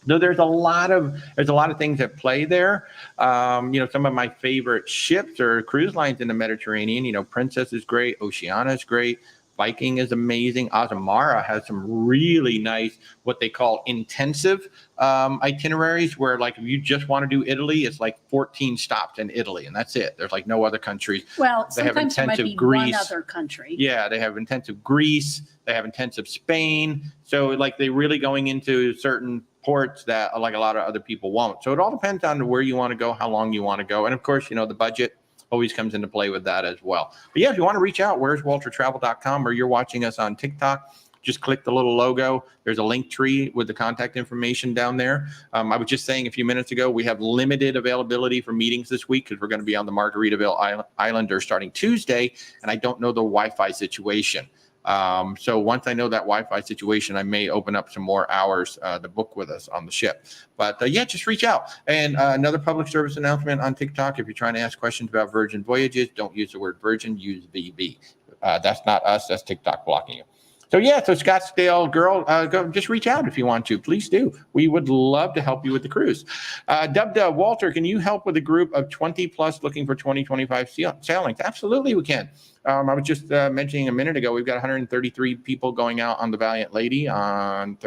So there's a lot of things at play there. Some of my favorite ships or cruise lines in the Mediterranean. Princess is great, Oceania is great, Viking is amazing. Azamara has some really nice, what they call intensive itineraries, where like if you just want to do Italy, it's like 14 stops in Italy, and that's it. There's like no other countries. Well, sometimes there might be one other country. Yeah, they have intensive Greece, they have intensive Spain. So like they're really going into certain ports that like a lot of other people won't. So it all depends on where you want to go, how long you want to go. And of course, the budget always comes into play with that as well. But yeah, if you want to reach out, where'swaltertravel.com, or you're watching us on TikTok, just click the little logo. There's a link tree with the contact information down there. I was just saying a few minutes ago, we have limited availability for meetings this week because we're going to be on the Margaritaville Islander starting Tuesday, and I don't know the Wi-Fi situation. So once I know that Wi-Fi situation, I may open up some more hours to book with us on the ship. But yeah, just reach out. And another public service announcement on TikTok: if you're trying to ask questions about Virgin Voyages, don't use the word Virgin, use VV. That's not us. That's TikTok blocking you. So yeah, so Scottsdale girl, go just reach out if you want to. Please do. We would love to help you with the cruise. Dub, Walter, can you help with a group of 20 plus looking for 2025 sailings? Absolutely, we can. I was just mentioning a minute ago, we've got 133 people going out on the Valiant Lady on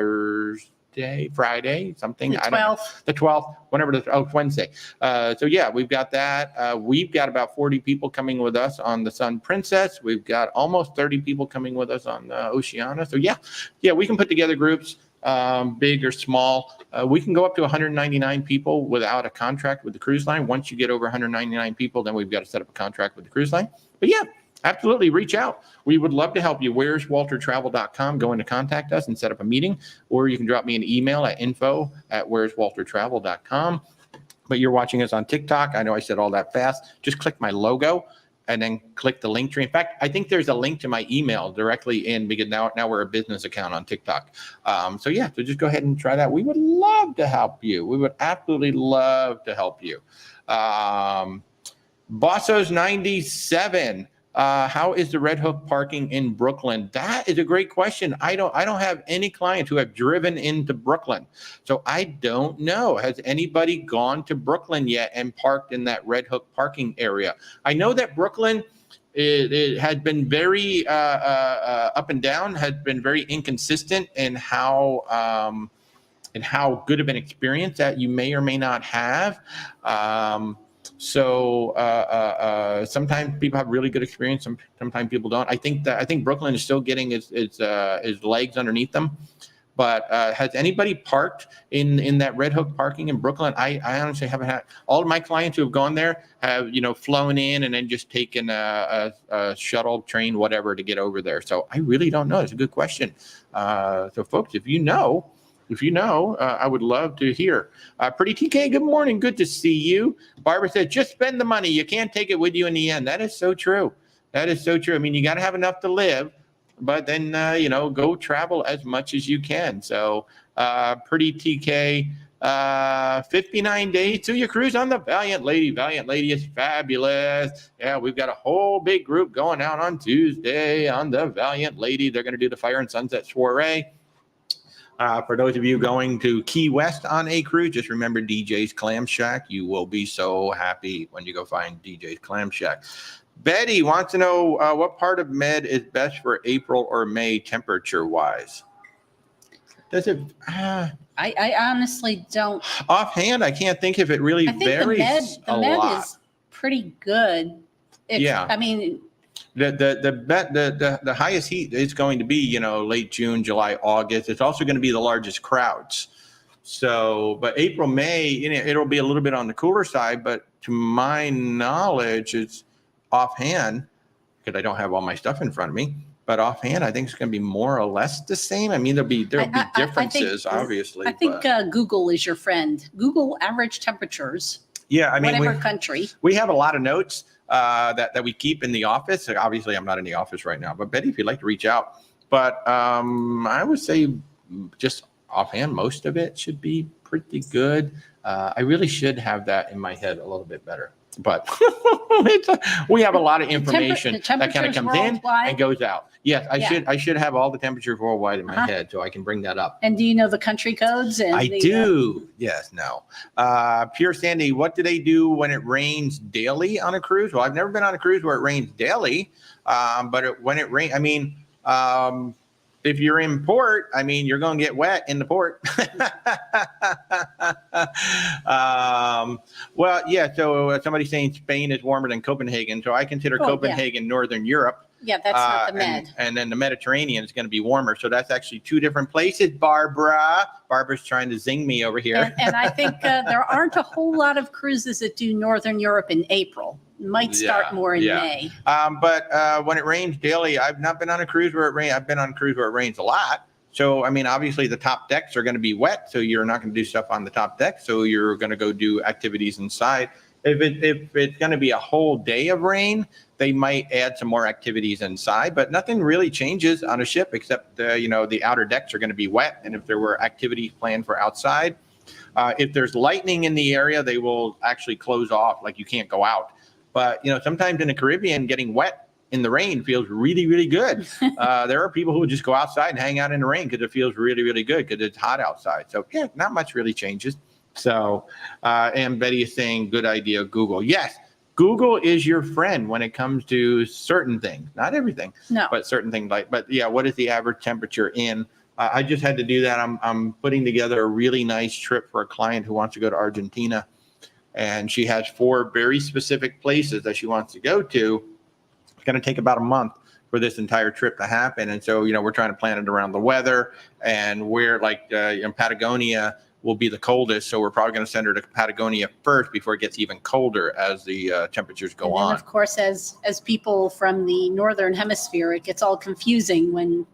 Friday, something. The 12th. The 12th, Wednesday. So yeah, we've got that. We've got about 40 people coming with us on the Sun Princess. We've got almost 30 people coming with us on Oceana. So yeah, we can put together groups, big or small. We can go up to 199 people without a contract with the cruise line. Once you get over 199 people, then we've got to set up a contract with the cruise line. But yeah, absolutely, reach out. We would love to help you. Where'swaltertravel.com. Go in to contact us and set up a meeting, or you can drop me an email at info@where'swaltertravel.com. But you're watching us on TikTok. I know I said all that fast. Just click my logo and then click the link tree. In fact, I think there's a link to my email directly in, because now we're a business account on TikTok. So just go ahead and try that. We would love to help you. We would absolutely love to help you. Bossos 97. How is the Red Hook parking in Brooklyn? That is a great question. I don't have any clients who have driven into Brooklyn, so I don't know. Has anybody gone to Brooklyn yet and parked in that Red Hook parking area? I know that Brooklyn it has been very up and down, has been very inconsistent in how good of an experience that you may or may not have. So sometimes people have really good experience. Sometimes people don't. I think Brooklyn is still getting its legs underneath them. But has anybody parked in that Red Hook parking in Brooklyn? I honestly haven't had. All of my clients who have gone there have flown in and then just taken a shuttle, train, whatever to get over there. So I really don't know. It's a good question. So folks, if you know, I would love to hear. Pretty TK, good morning. Good to see you. Barbara said, just spend the money. You can't take it with you in the end. That is so true. That is so true. I mean, you got to have enough to live, but then, go travel as much as you can. So Pretty TK, 59 days to your cruise on the Valiant Lady. Valiant Lady is fabulous. Yeah, we've got a whole big group going out on Tuesday on the Valiant Lady. They're going to do the Fire and Sunset Soiree. For those of you going to Key West on a cruise, just remember DJ's Clam Shack. You will be so happy when you go find DJ's Clam Shack. Betty wants to know what part of Med is best for April or May temperature-wise. Does it? I honestly don't. Offhand, I can't think if it really varies the Med is pretty good. I mean. The highest heat is going to be, late June, July, August. It's also going to be the largest crowds. So, but April, May, it'll be a little bit on the cooler side. But to my knowledge, it's offhand, because I don't have all my stuff in front of me. But offhand, I think it's going to be more or less the same. I mean, there'll be differences, obviously. I think Google is your friend. Google average temperatures. Yeah, I mean, whatever country. We have a lot of notes that we keep in the office. Obviously, I'm not in the office right now, but Betty, if you'd like to reach out. But I would say just offhand, most of it should be pretty good. I really should have that in my head a little bit better. But we have a lot of information that kind of comes in and goes out. Yes, I should have all the temperatures worldwide in my head, so I can bring that up. And do you know the country codes? I do. Yes. No. Pure Sandy, what do they do when it rains daily on a cruise? Well, I've never been on a cruise where it rains daily, but when it rains, I mean, if you're in port, I mean, you're going to get wet in the port. Well, yeah. So somebody's saying Spain is warmer than Copenhagen. So I consider Copenhagen Northern Europe. Yeah, that's not the Med. And then the Mediterranean is going to be warmer. So that's actually two different places, Barbara. Barbara's trying to zing me over here. And I think there aren't a whole lot of cruises that do Northern Europe in April. Might start more in May. But when it rains daily, I've not been on a cruise where it rains. I've been on a cruise where it rains a lot. So, I mean, obviously the top decks are going to be wet. So you're not going to do stuff on the top deck. So you're going to go do activities inside. If it's going to be a whole day of rain, they might add some more activities inside, but nothing really changes on a ship except, the outer decks are going to be wet. And if there were activities planned for outside, if there's lightning in the area, they will actually close off, like you can't go out. But, sometimes in the Caribbean, getting wet in the rain feels really, really good. There are people who just go outside and hang out in the rain because it feels really, really good because it's hot outside. So, yeah, not much really changes. So, and Betty is saying, good idea, Google. Yes, Google is your friend when it comes to certain things, not everything, but certain things but yeah, what is the average temperature in? I just had to do that. I'm putting together a really nice trip for a client who wants to go to Argentina. And she has 4 very specific places that she wants to go to. It's going to take about a month for this entire trip to happen. And so, we're trying to plan it around the weather and where in Patagonia will be the coldest. So we're probably going to send her to Patagonia first before it gets even colder as the temperatures go on. And of course, as people from the Northern Hemisphere, it gets all confusing when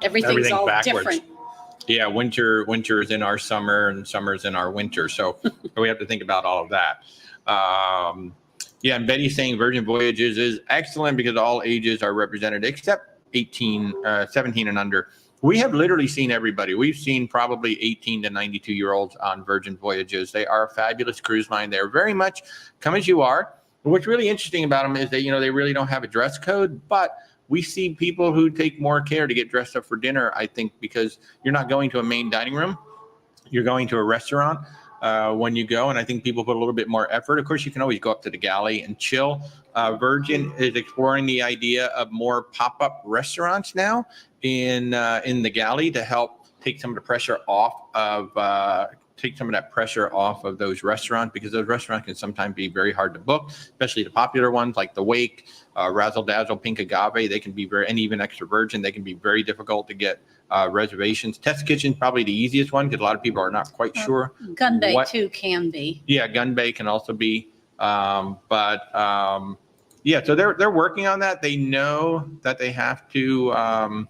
everything's all backwards. Different. Yeah, winter is in our summer and summer is in our winter. So we have to think about all of that. And Betty's saying Virgin Voyages is excellent because all ages are represented except 17 and under. We have literally seen everybody. We've seen probably 18 to 92-year-olds on Virgin Voyages. They are a fabulous cruise line. They're very much come as you are. What's really interesting about them is that, they really don't have a dress code, but we see people who take more care to get dressed up for dinner, I think, because you're not going to a main dining room. You're going to a restaurant when you go, and I think people put a little bit more effort. Of course, you can always go up to the galley and chill. Virgin is exploring the idea of more pop-up restaurants now in the galley to help take some of the pressure off of those restaurants, because those restaurants can sometimes be very hard to book, especially the popular ones like the Wake, Razzle Dazzle, Pink Agave. They can be and even Extra Virgin, they can be very difficult to get reservations. Test Kitchen's probably the easiest one because a lot of people are not quite sure. Gun Bay too can be. Yeah, Gun Bay can also be. So they're working on that. They know that they have to.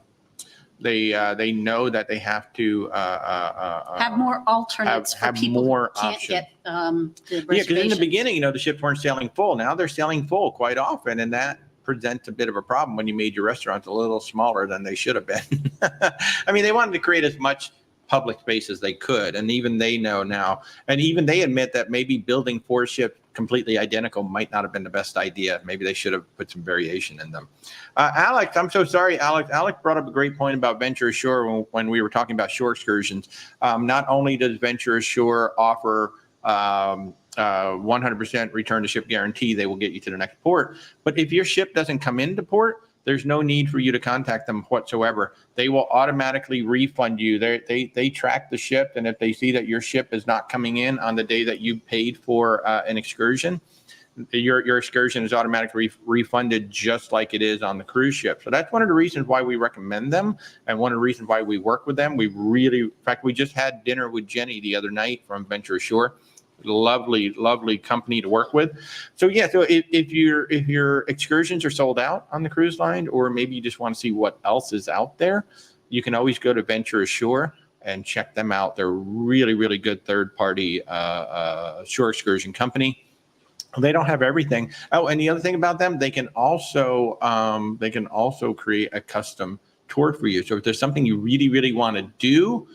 They know that they have to have more alternates for people who can't get the reservations. Yeah, because in the beginning, the ships weren't sailing full. Now they're sailing full quite often, and that presents a bit of a problem when you made your restaurants a little smaller than they should have been. I mean, they wanted to create as much public space as they could, and even they know now, and even they admit that maybe building 4 ships completely identical might not have been the best idea. Maybe they should have put some variation in them. Alex, I'm so sorry, Alex. Alex brought up a great point about Venture Ashore when we were talking about shore excursions. Not only does Venture Ashore offer 100% return to ship guarantee, they will get you to the next port, but if your ship doesn't come into port, there's no need for you to contact them whatsoever. They will automatically refund you. They track the ship, and if they see that your ship is not coming in on the day that you paid for an excursion, your excursion is automatically refunded just like it is on the cruise ship. So that's one of the reasons why we recommend them, and one of the reasons why we work with them. In fact, we just had dinner with Jenny the other night from Venture Ashore. Lovely company to work with. So yeah, so if your excursions are sold out on the cruise line, or maybe you just want to see what else is out there, you can always go to Venture Ashore and check them out. They're really good third-party shore excursion company. They don't have everything. Oh, and the other thing about them, they can also create a custom tour for you. So if there's something you really want to do,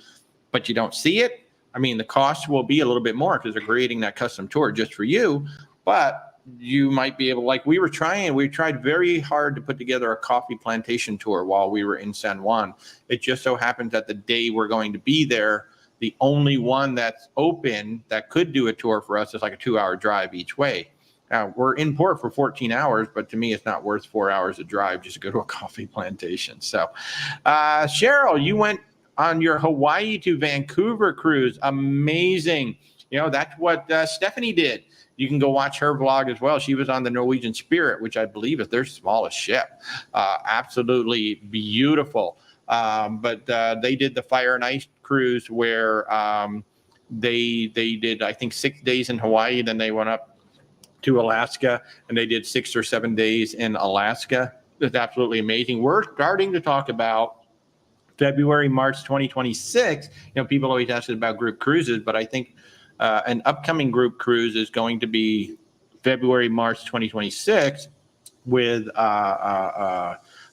but you don't see it, I mean, the cost will be a little bit more because they're creating that custom tour just for you, but you might be able, like we tried very hard to put together a coffee plantation tour while we were in San Juan. It just so happens that the day we're going to be there, the only one that's open that could do a tour for us is like a 2-hour drive each way. We're in port for 14 hours, but to me, it's not worth 4 hours of drive just to go to a coffee plantation. So, Cheryl, you went on your Hawaii to Vancouver cruise. Amazing. That's what Stephanie did. You can go watch her vlog as well. She was on the Norwegian Spirit, which I believe is their smallest ship. Absolutely beautiful. But they did the Fire and Ice cruise where they did, I think, 6 days in Hawaii. Then they went up to Alaska and they did 6 or 7 days in Alaska. It's absolutely amazing. We're starting to talk about February, March 2026. People always ask us about group cruises, but I think an upcoming group cruise is going to be February, March 2026 with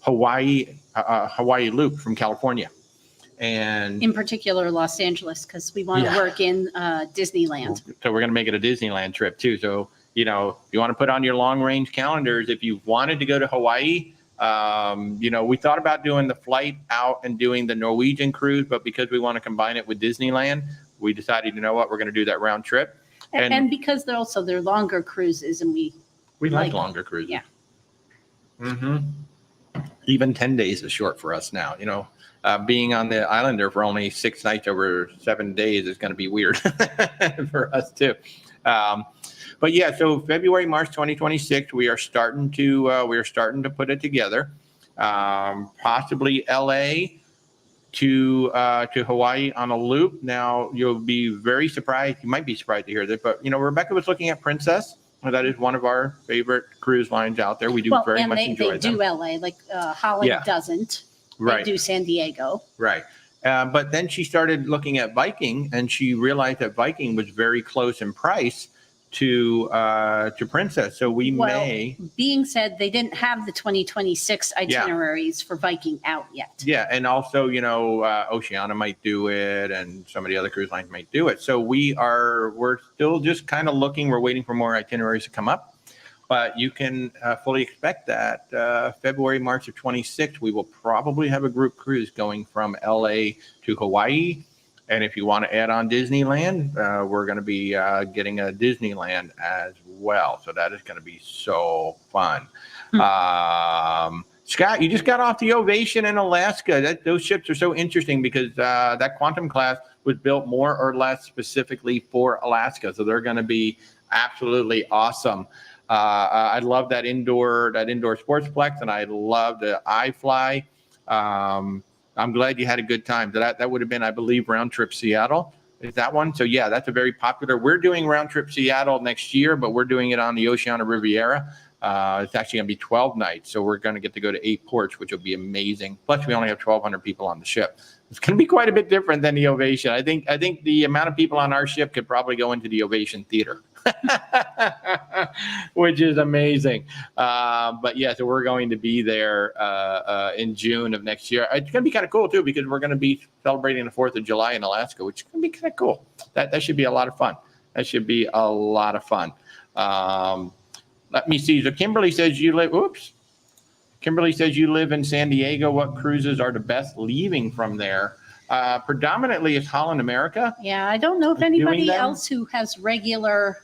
Hawaii Loop from California. And in particular, Los Angeles, because we want to work in Disneyland. So we're going to make it a Disneyland trip too. So, if you want to put on your long range calendars, if you wanted to go to Hawaii, we thought about doing the flight out and doing the Norwegian cruise, but because we want to combine it with Disneyland, we decided, we're going to do that round trip. And because they're longer cruises, and we like longer cruises. Yeah. Mm-hmm. Even 10 days is short for us now. Being on the Islander for only 6 nights over 7 days is going to be weird for us too. But yeah, so February, March 2026, we are starting to put it together. Possibly LA to Hawaii on a loop. Now you'll be very surprised. You might be surprised to hear this, but Rebecca was looking at Princess. That is one of our favorite cruise lines out there. We do very much enjoy them. They do LA, like Holland doesn't. Right. They do San Diego. Right. But then she started looking at Viking, and she realized that Viking was very close in price to Princess. So being said, they didn't have the 2026 itineraries for Viking out yet. Yeah, and also Oceania might do it, and some of the other cruise lines might do it. So we're still just kind of looking. We're waiting for more itineraries to come up, but you can fully expect that February, March of 26, we will probably have a group cruise going from LA to Hawaii. And if you want to add on Disneyland, we're going to be getting a Disneyland as well. So that is going to be so fun. Scott, you just got off the Ovation in Alaska. Those ships are so interesting because that Quantum class was built more or less specifically for Alaska. So they're going to be absolutely awesome. I love that indoor sportsplex, and I love the iFly. I'm glad you had a good time. That would have been, I believe, Round Trip Seattle. Is that one? So yeah, that's a very popular. We're doing Round Trip Seattle next year, but we're doing it on the Oceania Riviera. It's actually going to be 12 nights. So we're going to get to go to 8 ports, which will be amazing. Plus, we only have 1,200 people on the ship. It's going to be quite a bit different than the Ovation. I think the amount of people on our ship could probably go into the Ovation Theater, which is amazing. But yeah, so we're going to be there in June of next year. It's going to be kind of cool too, because we're going to be celebrating the 4th of July in Alaska, which is going to be kind of cool. That should be a lot of fun. Let me see. So Kimberly says you live in San Diego. What cruises are the best leaving from there? Predominantly it's Holland America. Yeah, I don't know if anybody else who has regular.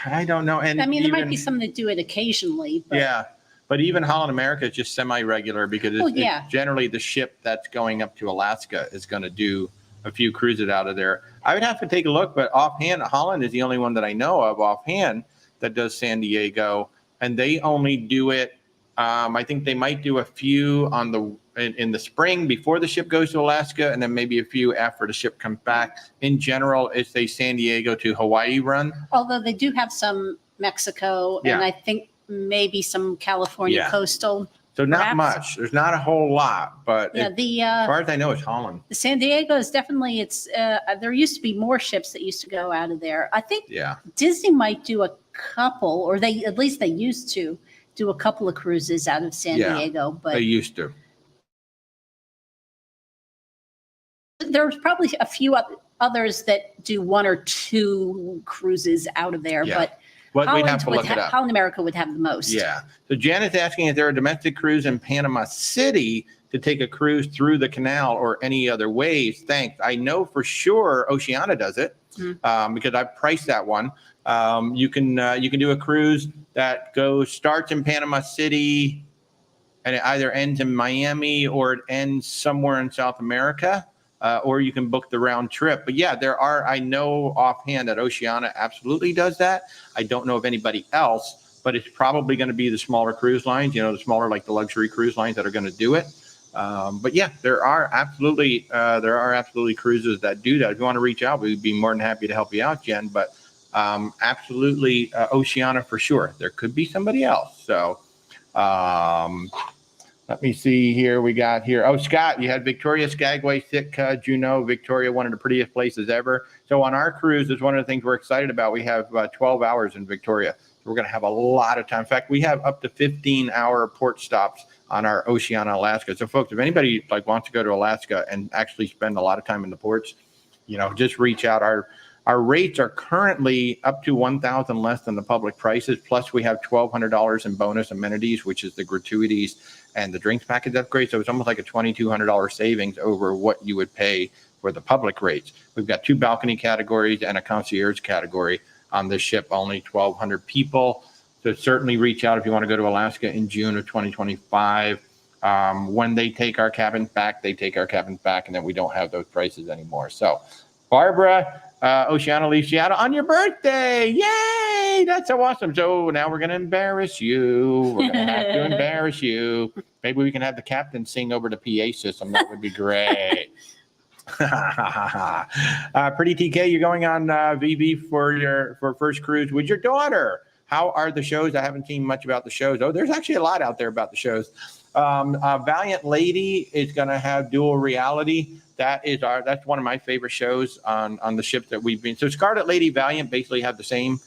I don't know. And I mean, there might be some that do it occasionally. But... Yeah, but even Holland America is just semi-regular because it's generally the ship that's going up to Alaska is going to do a few cruises out of there. I would have to take a look, but offhand, Holland is the only one that I know of offhand that does San Diego, and they only do it. I think they might do a few in the spring before the ship goes to Alaska, and then maybe a few after the ship comes back. In general, it's a San Diego to Hawaii run. Although they do have some Mexico, and I think maybe some California coastal. So not much. There's not a whole lot, but as far as I know, it's Holland. The San Diego is definitely there used to be more ships that used to go out of there. I think Disney might do a couple, or they used to do a couple of cruises out of San Diego, but they used to. There's probably a few others that do 1 or 2 cruises out of there, but we'd have to look it up. Holland America would have the most. Yeah. So Janet's asking if there are a domestic cruise in Panama City to take a cruise through the canal or any other ways. Thanks. I know for sure Oceania does it because I've priced that one. You can do a cruise that starts in Panama City, and it either ends in Miami or it ends somewhere in South America, or you can book the round trip. But yeah, I know offhand that Oceania absolutely does that. I don't know of anybody else, but it's probably going to be the smaller cruise lines, the smaller, like the luxury cruise lines that are going to do it. But yeah, there are absolutely cruises that do that. If you want to reach out, we'd be more than happy to help you out, Jen. But absolutely, Oceania for sure. There could be somebody else. So let me see here. We got here. Oh, Scott, you had Victoria, Skagway, Sitka, Juneau, Victoria, one of the prettiest places ever. So on our cruise, is one of the things we're excited about. We have 12 hours in Victoria. So we're going to have a lot of time. In fact, we have up to 15-hour port stops on our Oceania, Alaska. So folks, if anybody wants to go to Alaska and actually spend a lot of time in the ports, just reach out. Our rates are currently up to $1,000 less than the public prices. Plus, we have $1,200 in bonus amenities, which is the gratuities and the drinks package upgrade. So it's almost like a $2,200 savings over what you would pay for the public rates. We've got 2 balcony categories and a concierge category on this ship, only 1,200 people. So certainly reach out if you want to go to Alaska in June of 2025. When they take our cabins back, and then we don't have those prices anymore. So Barbara, Oceania leaves Seattle on your birthday. Yay! That's so awesome. So now we're going to embarrass you. We're going to have to embarrass you. Maybe we can have the captain sing over the PA system. That would be great. Pretty TK, you're going on VB for first cruise with your daughter. How are the shows? I haven't seen much about the shows. Oh, there's actually a lot out there about the shows. Valiant Lady is going to have dual reality. That's one of my favorite shows on the ship that we've been. So Scarlet Lady, Valiant basically have the same.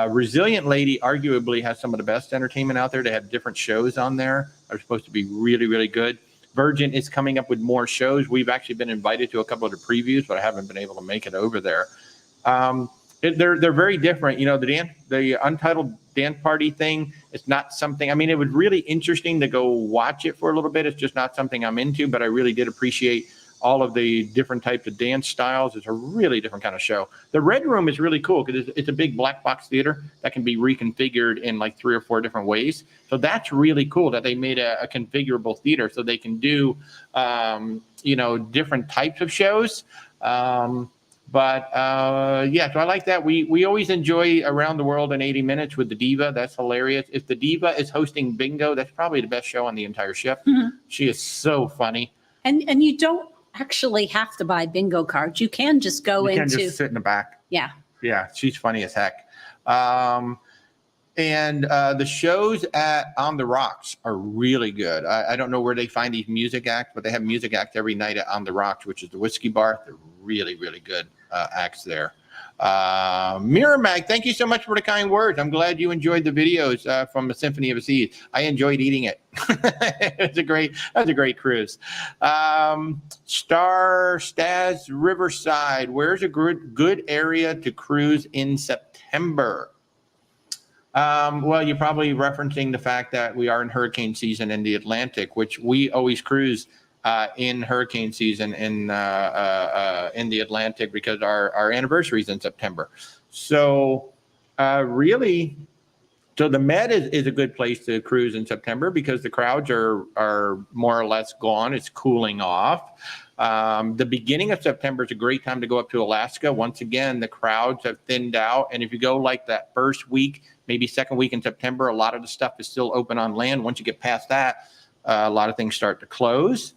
Resilient Lady arguably has some of the best entertainment out there. They have different shows on there. They're supposed to be really, really good. Virgin is coming up with more shows. We've actually been invited to a couple of the previews, but I haven't been able to make it over there. They're very different. The Untitled Dance Party thing, it's not something, it was really interesting to go watch it for a little bit. It's just not something I'm into, but I really did appreciate all of the different types of dance styles. It's a really different kind of show. The Red Room is really cool because it's a big black box theater that can be reconfigured in like 3 or 4 different ways. So that's really cool that they made a configurable theater so they can do, different types of shows. So I like that. We always enjoy Around the World in 80 Minutes with the Diva. That's hilarious. If the Diva is hosting bingo, that's probably the best show on the entire ship. Mm-hmm. She is so funny. And you don't actually have to buy bingo cards. You can just just sit in the back. Yeah. Yeah, she's funny as heck. And the shows On the Rocks are really good. I don't know where they find these music acts, but they have music acts every night at On the Rocks, which is the whiskey bar. They're really, really good acts there. Mirror Mag, thank you so much for the kind words. I'm glad you enjoyed the videos from the Symphony of the Seas. I enjoyed eating it. That was a great cruise. Stas Riverside, where's a good area to cruise in September? Well, you're probably referencing the fact that we are in hurricane season in the Atlantic, which we always cruise in hurricane season in the Atlantic because our anniversary is in September. So really, so the Med is a good place to cruise in September because the crowds are more or less gone. It's cooling off. The beginning of September is a great time to go up to Alaska. Once again, the crowds have thinned out. And if you go like that first week, maybe second week in September, a lot of the stuff is still open on land. Once you get past that, a lot of things start to close.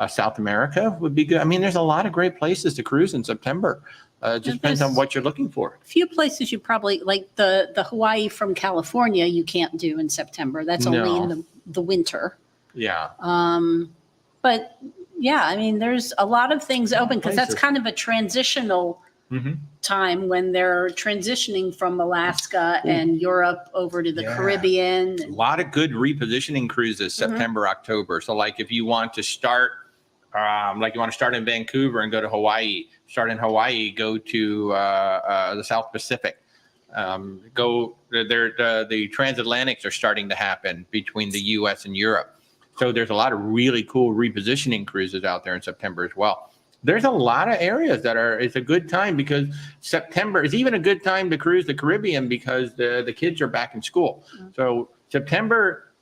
South America would be good. There's a lot of great places to cruise in September. It just depends on what you're looking for. A few places you probably, like the Hawaii from California, you can't do in September. That's only in the winter. Yeah. But yeah, there's a lot of things open because that's kind of a transitional time when they're transitioning from Alaska and Europe over to the Caribbean. A lot of good repositioning cruises September, October. So like if you want to start, in Vancouver and go to Hawaii, start in Hawaii, go to the South Pacific. The transatlantics are starting to happen between the U.S. and Europe. So there's a lot of really cool repositioning cruises out there in September as well. there's a lot of areas it's a good time because September is even a good time to cruise the Caribbean because the kids are back in school. Mm-hmm. So September,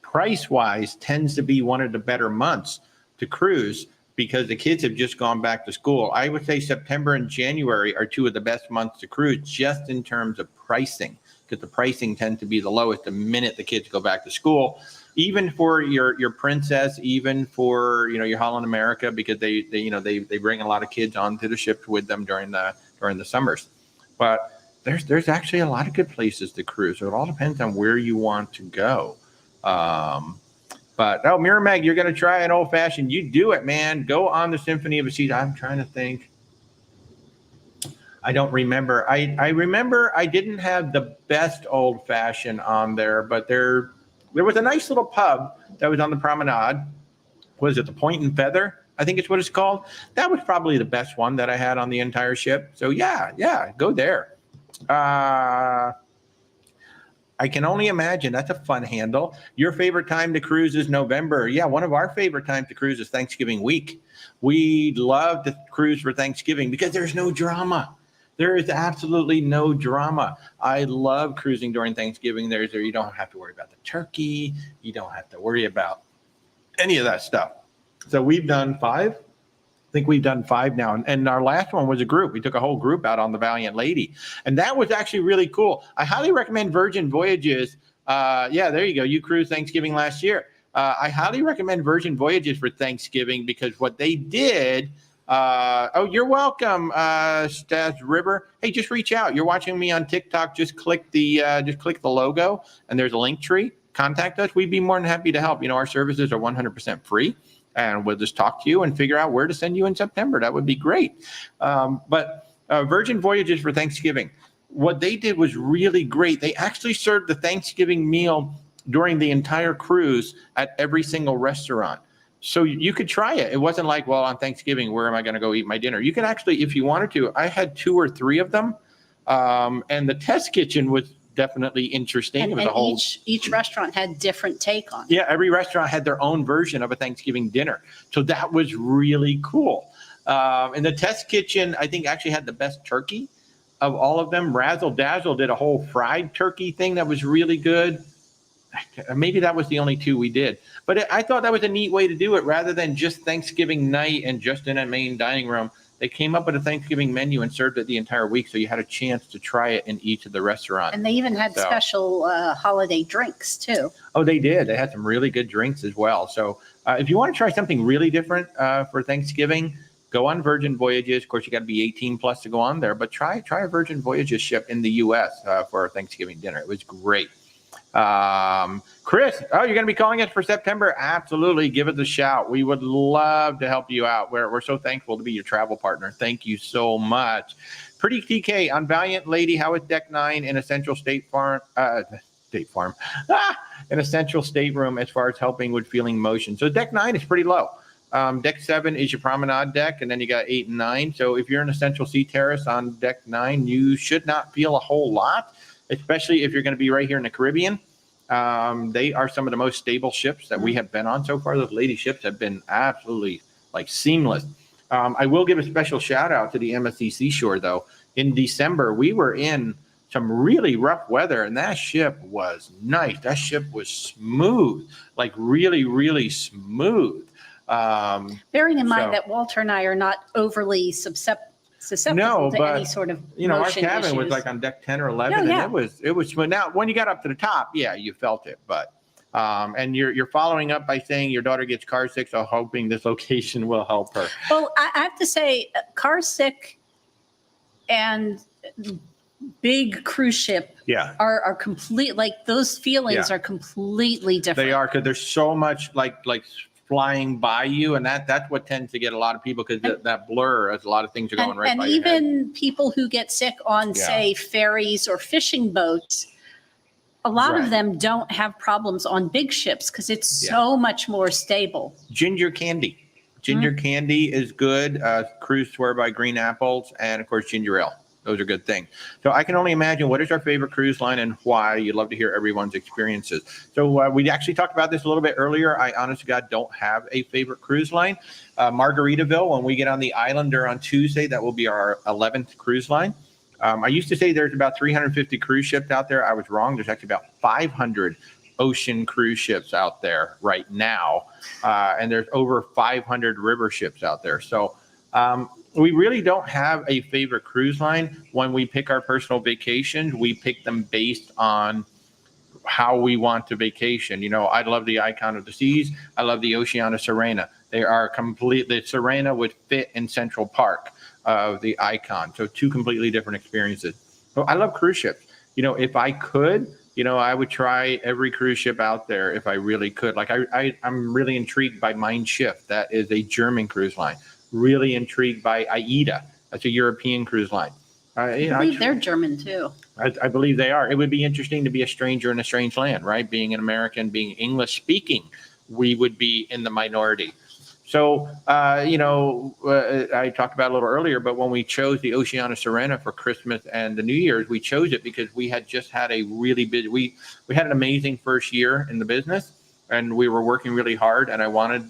price-wise, tends to be one of the better months to cruise because the kids have just gone back to school. I would say September and January are two of the best months to cruise just in terms of pricing, because the pricing tends to be the lowest the minute the kids go back to school. Even for your Princess, even for your Holland America, because they bring a lot of kids onto the ships with them during the summers. But there's actually a lot of good places to cruise. So it all depends on where you want to go. But Miramac, you're going to try an old fashioned. You do it, man. Go on the Symphony of a Sea. I'm trying to think. I don't remember. I remember I didn't have the best old fashioned on there, but there was a nice little pub that was on the promenade. Was it the Point and Feather? I think it's what it's called. That was probably the best one that I had on the entire ship. So yeah, go there. I can only imagine. That's a fun handle. Your favorite time to cruise is November. Yeah, one of our favorite times to cruise is Thanksgiving week. We love to cruise for Thanksgiving because there's no drama. There is absolutely no drama. I love cruising during Thanksgiving. You don't have to worry about the turkey. You don't have to worry about any of that stuff. So we've done 5. I think we've done 5 now. And our last one was a group. We took a whole group out on the Valiant Lady. And that was actually really cool. I highly recommend Virgin Voyages. Yeah, there you go. You cruised Thanksgiving last year. I highly recommend Virgin Voyages for Thanksgiving because what they did. You're welcome, Stef River. Hey, just reach out. You're watching me on TikTok. Just click the logo, and there's a link tree. Contact us. We'd be more than happy to help. Our services are 100% free, and we'll just talk to you and figure out where to send you in September. That would be great. But Virgin Voyages for Thanksgiving. What they did was really great. They actually served the Thanksgiving meal during the entire cruise at every single restaurant. So you could try it. It wasn't like, well, on Thanksgiving, where am I going to go eat my dinner? You can actually, if you wanted to, I had 2 or 3 of them. And the test kitchen was definitely interesting. It was a whole each restaurant had different take on it. Yeah, every restaurant had their own version of a Thanksgiving dinner. So that was really cool. And the test kitchen, I think, actually had the best turkey of all of them. Razzle Dazzle did a whole fried turkey thing that was really good. Maybe that was the only 2 we did. But I thought that was a neat way to do it rather than just Thanksgiving night and just in a main dining room. They came up with a Thanksgiving menu and served it the entire week. So you had a chance to try it in each of the restaurants. And they even had special holiday drinks, too. Oh, they did. They had some really good drinks as well. So if you want to try something really different for Thanksgiving, go on Virgin Voyages. Of course, you got to be 18 plus to go on there. But try a Virgin Voyages ship in the U.S. For our Thanksgiving dinner. It was great. Chris, you're going to be calling us for September? Absolutely. Give us a shout. We would love to help you out. We're so thankful to be your travel partner. Thank you so much. Pretty TK on Valiant Lady. How is Deck 9 in Essential State Farm? In Essential Stateroom as far as helping with feeling motion. So Deck 9 is pretty low. Deck 7 is your promenade deck, and then you got 8 and 9. So if you're in Essential Sea Terrace on Deck 9, you should not feel a whole lot, especially if you're going to be right here in the Caribbean. They are some of the most stable ships that we have been on so far. Those lady ships have been absolutely seamless. I will give a special shout out to the MSC Seashore, though. In December, we were in some really rough weather, and that ship was nice. That ship was smooth, really, really smooth. Bearing in mind that Walter and I are not overly susceptible to any sort of our cabin was on deck 10 or 11, and it was smooth. Now, when you got up to the top, you felt it, but and you're following up by saying your daughter gets car sick, so hoping this location will help her. Well, I have to say, car sick and big cruise ship are complete, those feelings are completely different. They are, because there's so much like flying by you, and that's what tends to get a lot of people, because that blur, as a lot of things are going right by your head. And even people who get sick on say ferries or fishing boats, a lot of them don't have problems on big ships because it's so much more stable. Ginger candy is good. Cruise swear by green apples, and of course ginger ale. Those are good things. So I can only imagine, what is our favorite cruise line and why? You'd love to hear everyone's experiences. So we actually talked about this a little bit earlier. I honest to God don't have a favorite cruise line. Margaritaville, when we get on the Islander on Tuesday, that will be our 11th cruise line. I used to say there's about 350 cruise ships out there. I was wrong. There's actually about 500 ocean cruise ships out there right now. And there's over 500 river ships out there. So we really don't have a favorite cruise line. When we pick our personal vacations, we pick them based on how we want to vacation. You know, I love the Icon of the Seas. I love the Oceana Serena. They are the Serena would fit in Central Park of the Icon. So two completely different experiences. So I love cruise ships. You know, if I could, you know, I would try every cruise ship out there if I really could. Like I'm really intrigued by Mein Schiff. That is a German cruise line. Really intrigued by AIDA. That's a European cruise line. I believe they're German too. I believe they are. It would be interesting to be a stranger in a strange land, right? Being an American, being English speaking, we would be in the minority. So, you know, I talked about it a little earlier, but when we chose the Oceana Serena for Christmas and the New Year's, we chose it because we had just had a really big, we had an amazing first year in the business, and we were working really hard, and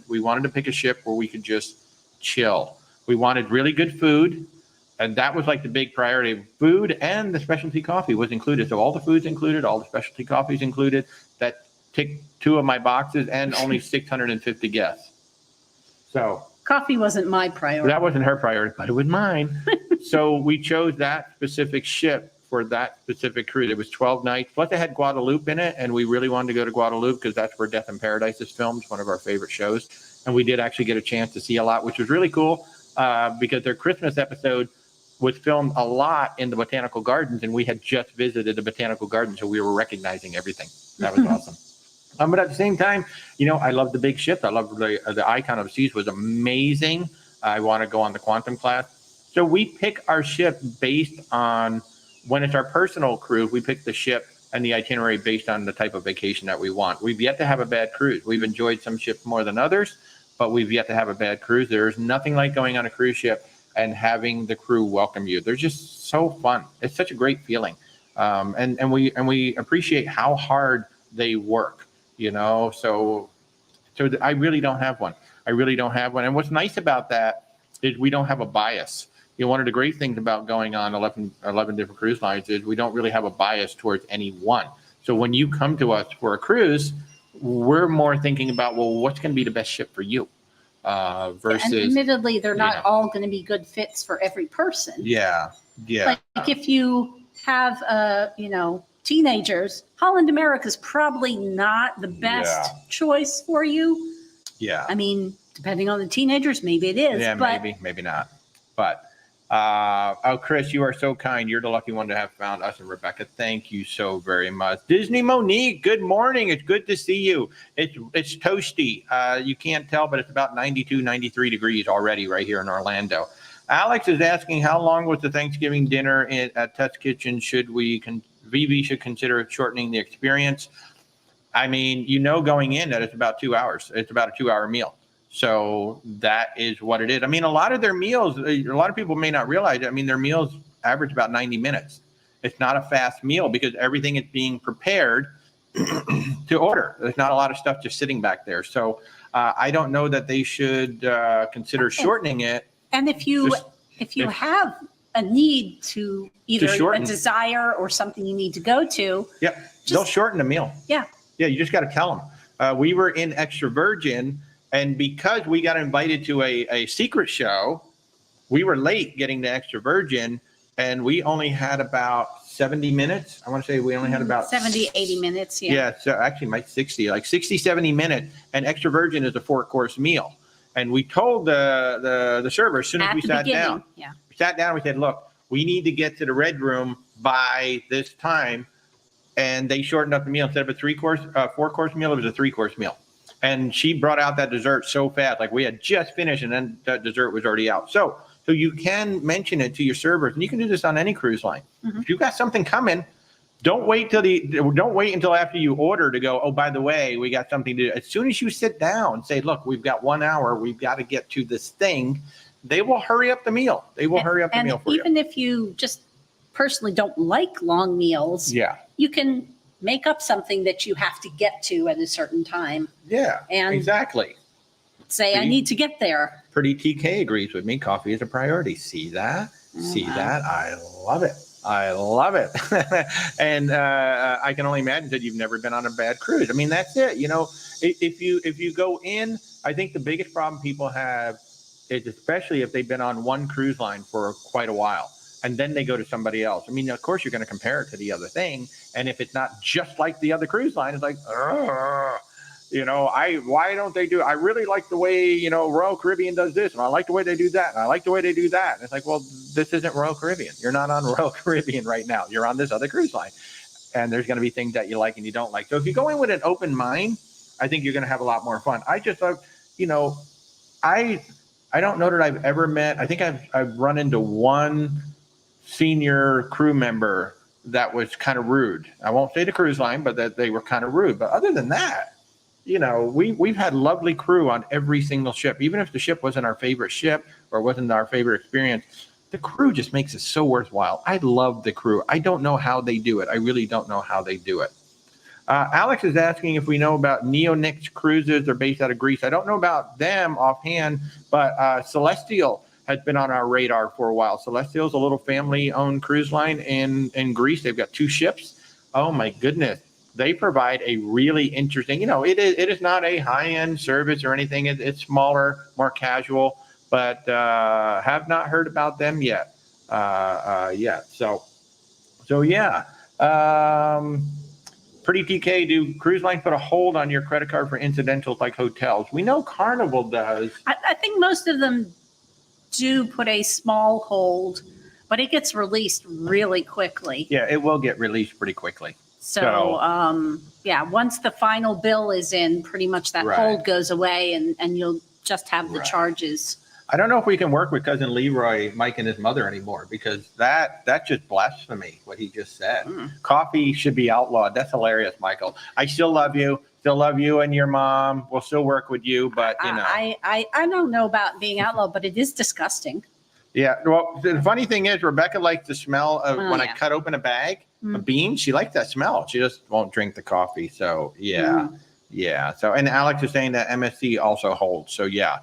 we wanted to pick a ship where we could just chill. We wanted really good food, and that was like the big priority. Food and the specialty coffee was included. So all the food's included, all the specialty coffee's included. That ticked two of my boxes, and only 650 guests. So coffee wasn't my priority. That wasn't her priority, but it was mine. So we chose that specific ship for that specific cruise. It was 12 nights. Plus it had Guadalupe in it, and we really wanted to go to Guadalupe because that's where Death in Paradise is filmed, one of our favorite shows. And we did actually get a chance to see a lot, which was really cool because their Christmas episode was filmed a lot in the botanical gardens, and we had just visited the botanical gardens, so we were recognizing everything. That was awesome. But at the same time, you know, I love the big ships. I love the Icon of the Seas was amazing. I want to go on the Quantum class. So we pick our ship based on, when it's our personal cruise, we pick the ship and the itinerary based on the type of vacation that we want. We've yet to have a bad cruise. We've enjoyed some ships more than others, but we've yet to have a bad cruise. There's nothing like going on a cruise ship and having the crew welcome you. They're just so fun. It's such a great feeling. And we appreciate how hard they work. You know, so I really don't have one. I really don't have one. And what's nice about that is we don't have a bias. You know, one of the great things about going on 11 different cruise lines is we don't really have a bias towards any one. So when you come to us for a cruise, we're more thinking about, well, what's going to be the best ship for you versus. And admittedly, they're not all going to be good fits for every person. Yeah. Yeah. Like if you have, you know, teenagers, Holland America is probably not the best choice for you. Yeah. I mean, depending on the teenagers, maybe it is. Yeah, but maybe not. But, oh, Chris, you are so kind. You're the lucky one to have found us. And Rebecca, thank you so very much. Disney Monique, good morning. It's good to see you. It's toasty. You can't tell, but it's about 92, 93 degrees already right here in Orlando. Alex is asking, how long was the Thanksgiving dinner at Test Kitchen? Vivi should consider shortening the experience. I mean, you know, going in that it's about 2 hours. It's about a 2-hour meal. So that is what it is. I mean, a lot of their meals, a lot of people may not realize it. I mean, their meals average about 90 minutes. It's not a fast meal because everything is being prepared to order. There's not a lot of stuff just sitting back there. So I don't know that they should consider shortening it. And if you have a need to either a desire or something you need to go to. Yep. They'll shorten the meal. Yeah. Yeah. You just got to tell them. We were in Extra Virgin, and because we got invited to a secret show, we were late getting to Extra Virgin, and we only had about 70 minutes. I want to say we only had about 70, 80 minutes. Yeah. Yeah. So actually like 60, 70 minutes, and Extra Virgin is a 4-course meal. And we told the server as soon as we sat down. Yeah. Sat down, we said, look, we need to get to the red room by this time. And they shortened up the meal. Instead of a 4-course meal, it was a 3-course meal. And she brought out that dessert so fast. Like we had just finished and then that dessert was already out. So you can mention it to your servers, and you can do this on any cruise line. Mm-hmm. If you've got something coming, don't wait until after you order to go, oh, by the way, we got something to do. As soon as you sit down, say, look, we've got 1 hour. We've got to get to this thing. They will hurry up the meal. They will hurry up the meal for you. Even if you just personally don't like long meals, Yeah. you can make up something that you have to get to at a certain time. Yeah, And exactly. say, I need to get there. Pretty TK agrees with me. Coffee is a priority. See that? See that? I love it. I love it. And I can only imagine that you've never been on a bad cruise. I mean, that's it. You know, if you go in, I think the biggest problem people have is, especially if they've been on one cruise line for quite a while, and then they go to somebody else. I mean, of course, you're going to compare it to the other thing. And if it's not just like the other cruise line, it's like, you know, why don't they do? I really like the way, you know, Royal Caribbean does this, and I like the way they do that, and I like the way they do that. And it's like, well, this isn't Royal Caribbean. You're not on Royal Caribbean right now. You're on this other cruise line, and there's going to be things that you like and you don't like. So if you go in with an open mind, I think you're going to have a lot more fun. I just, you know, I don't know that I've ever met. I think I've run into one senior crew member that was kind of rude. I won't say the cruise line, but that they were kind of rude. But other than that, you know, we've had lovely crew on every single ship. Even if the ship wasn't our favorite ship or wasn't our favorite experience, the crew just makes it so worthwhile. I love the crew. I don't know how they do it. I really don't know how they do it. Alex is asking if we know about Neonix Cruises. They're based out of Greece. I don't know about them offhand, but Celestial has been on our radar for a while. Celestial is a little family-owned cruise line in Greece. They've got 2 ships. Oh, my goodness. They provide a really interesting, you know, it is not a high-end service or anything. It's smaller, more casual, but have not heard about them yet. So yeah. Pretty TK, do cruise lines put a hold on your credit card for incidentals like hotels? We know Carnival does. I think most of them do put a small hold, but it gets released really quickly. Yeah, it will get released pretty quickly. So, yeah, once the final bill is in, pretty much that hold goes away, and you'll just have the charges. I don't know if we can work with cousin Leroy, Mike, and his mother anymore, because that's just blasphemy, what he just said. Coffee should be outlawed. That's hilarious, Michael. I still love you. Still love you and your mom. We'll still work with you, but, you know. I don't know about being outlawed, but it is disgusting. Yeah. Well, the funny thing is, Rebecca likes the smell of when I cut open a bag of beans. She likes that smell. She just won't drink the coffee. So, yeah. Yeah. So, and Alex is saying that MSC also holds. So, yeah.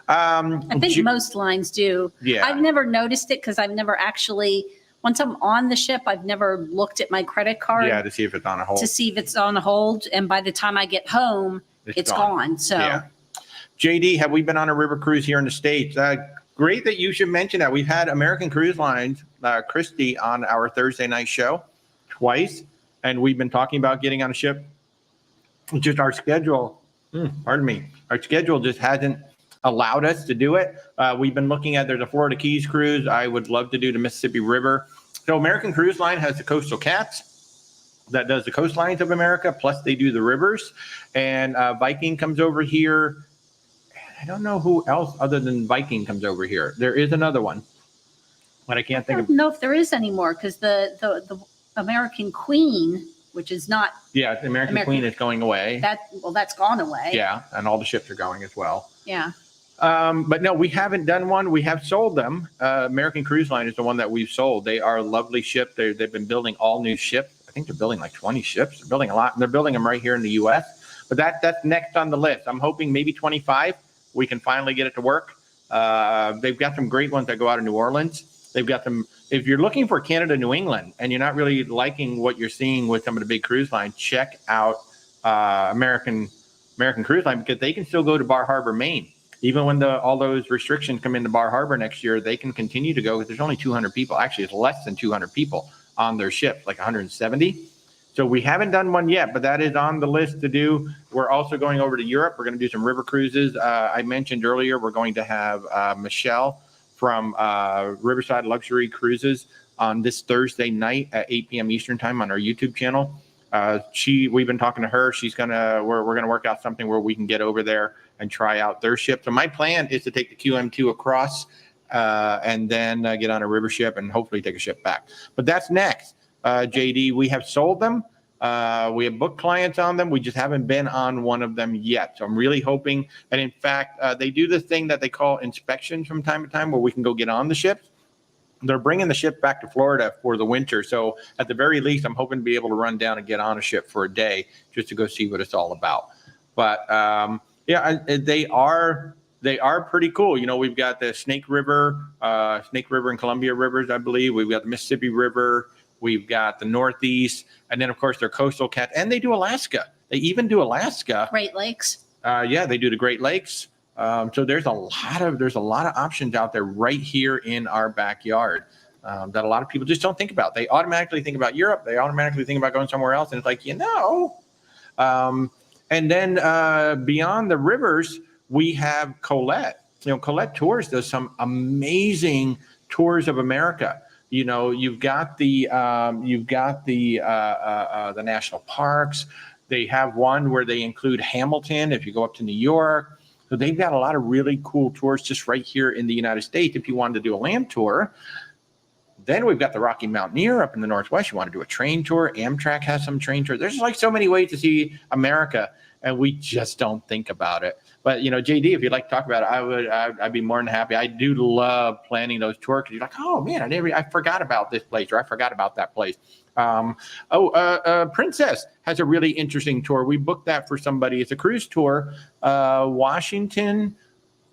I think most lines do. Yeah. I've never noticed it because I've never actually, once I'm on the ship, I've never looked at my credit card. Yeah, to see if it's on a hold. To see if it's on a hold. And by the time I get home, it's gone. So, yeah. JD, have we been on a river cruise here in the States? Great that you should mention that. We've had American Cruise Lines, Christy, on our Thursday night show twice, and we've been talking about getting on a ship. Just our schedule, our schedule just hasn't allowed us to do it. We've been looking at, there's a Florida Keys cruise. I would love to do the Mississippi River. So American Cruise Line has the Coastal Cats that does the coastlines of America, plus they do the rivers. And Viking comes over here. I don't know who else other than Viking comes over here. There is another one, but I can't think of. I don't know if there is anymore, because the American Queen, which is not. Yeah, the American Queen is going away. That's gone away. Yeah, and all the ships are going as well. Yeah. But no, we haven't done one. We have sold them. American Cruise Line is the one that we've sold. They are a lovely ship. They've been building all new ships. I think they're building like 20 ships. They're building a lot. And they're building them right here in the U.S. But that's next on the list. I'm hoping maybe 25. We can finally get it to work. They've got some great ones that go out of New Orleans. They've got them. If you're looking for Canada, New England, and you're not really liking what you're seeing with some of the big cruise lines, check out American Cruise Line, because they can still go to Bar Harbor, Maine. Even when all those restrictions come into Bar Harbor next year, they can continue to go, because there's only 200 people. Actually, it's less than 200 people on their ship, like 170. So we haven't done one yet, but that is on the list to do. We're also going over to Europe. We're going to do some river cruises. I mentioned earlier, we're going to have Michelle from Riverside Luxury Cruises on this Thursday night at 8 p.m. Eastern time on our YouTube channel. We've been talking to her. We're going to work out something where we can get over there and try out their ship. So my plan is to take the QM2 across and then get on a river ship and hopefully take a ship back. But that's next. JD, we have sold them. We have booked clients on them. We just haven't been on one of them yet. So I'm really hoping. And in fact, they do this thing that they call inspections from time to time, where we can go get on the ships. they're bringing the ship back to Florida for the winter. So at the very least, I'm hoping to be able to run down and get on a ship for a day just to go see what it's all about. But they are pretty cool. You know, we've got the Snake River and Columbia rivers, I believe. We've got the Mississippi River. We've got the Northeast, and then of course their coastal cats, and they do Alaska. They even do Alaska. Great Lakes. They do the Great Lakes. So there's a lot of options out there right here in our backyard that a lot of people just don't think about. They automatically think about Europe. They automatically think about going somewhere else, and it's like, and then beyond the rivers, we have Colette. You know, Colette Tours does some amazing tours of America. You know, you've got the national parks. They have one where they include Hamilton if you go up to New York. So they've got a lot of really cool tours just right here in the United States. If you wanted to do a land tour, then we've got the Rocky Mountaineer up in the Northwest. You want to do a train tour. Amtrak has some train tours. There's like so many ways to see America, and we just don't think about it. But, you know, JD, if you'd like to talk about it, I'd be more than happy. I do love planning those tours because you're like, oh man, I forgot about this place, or I forgot about that place. Princess has a really interesting tour. We booked that for somebody. It's a cruise tour, Washington,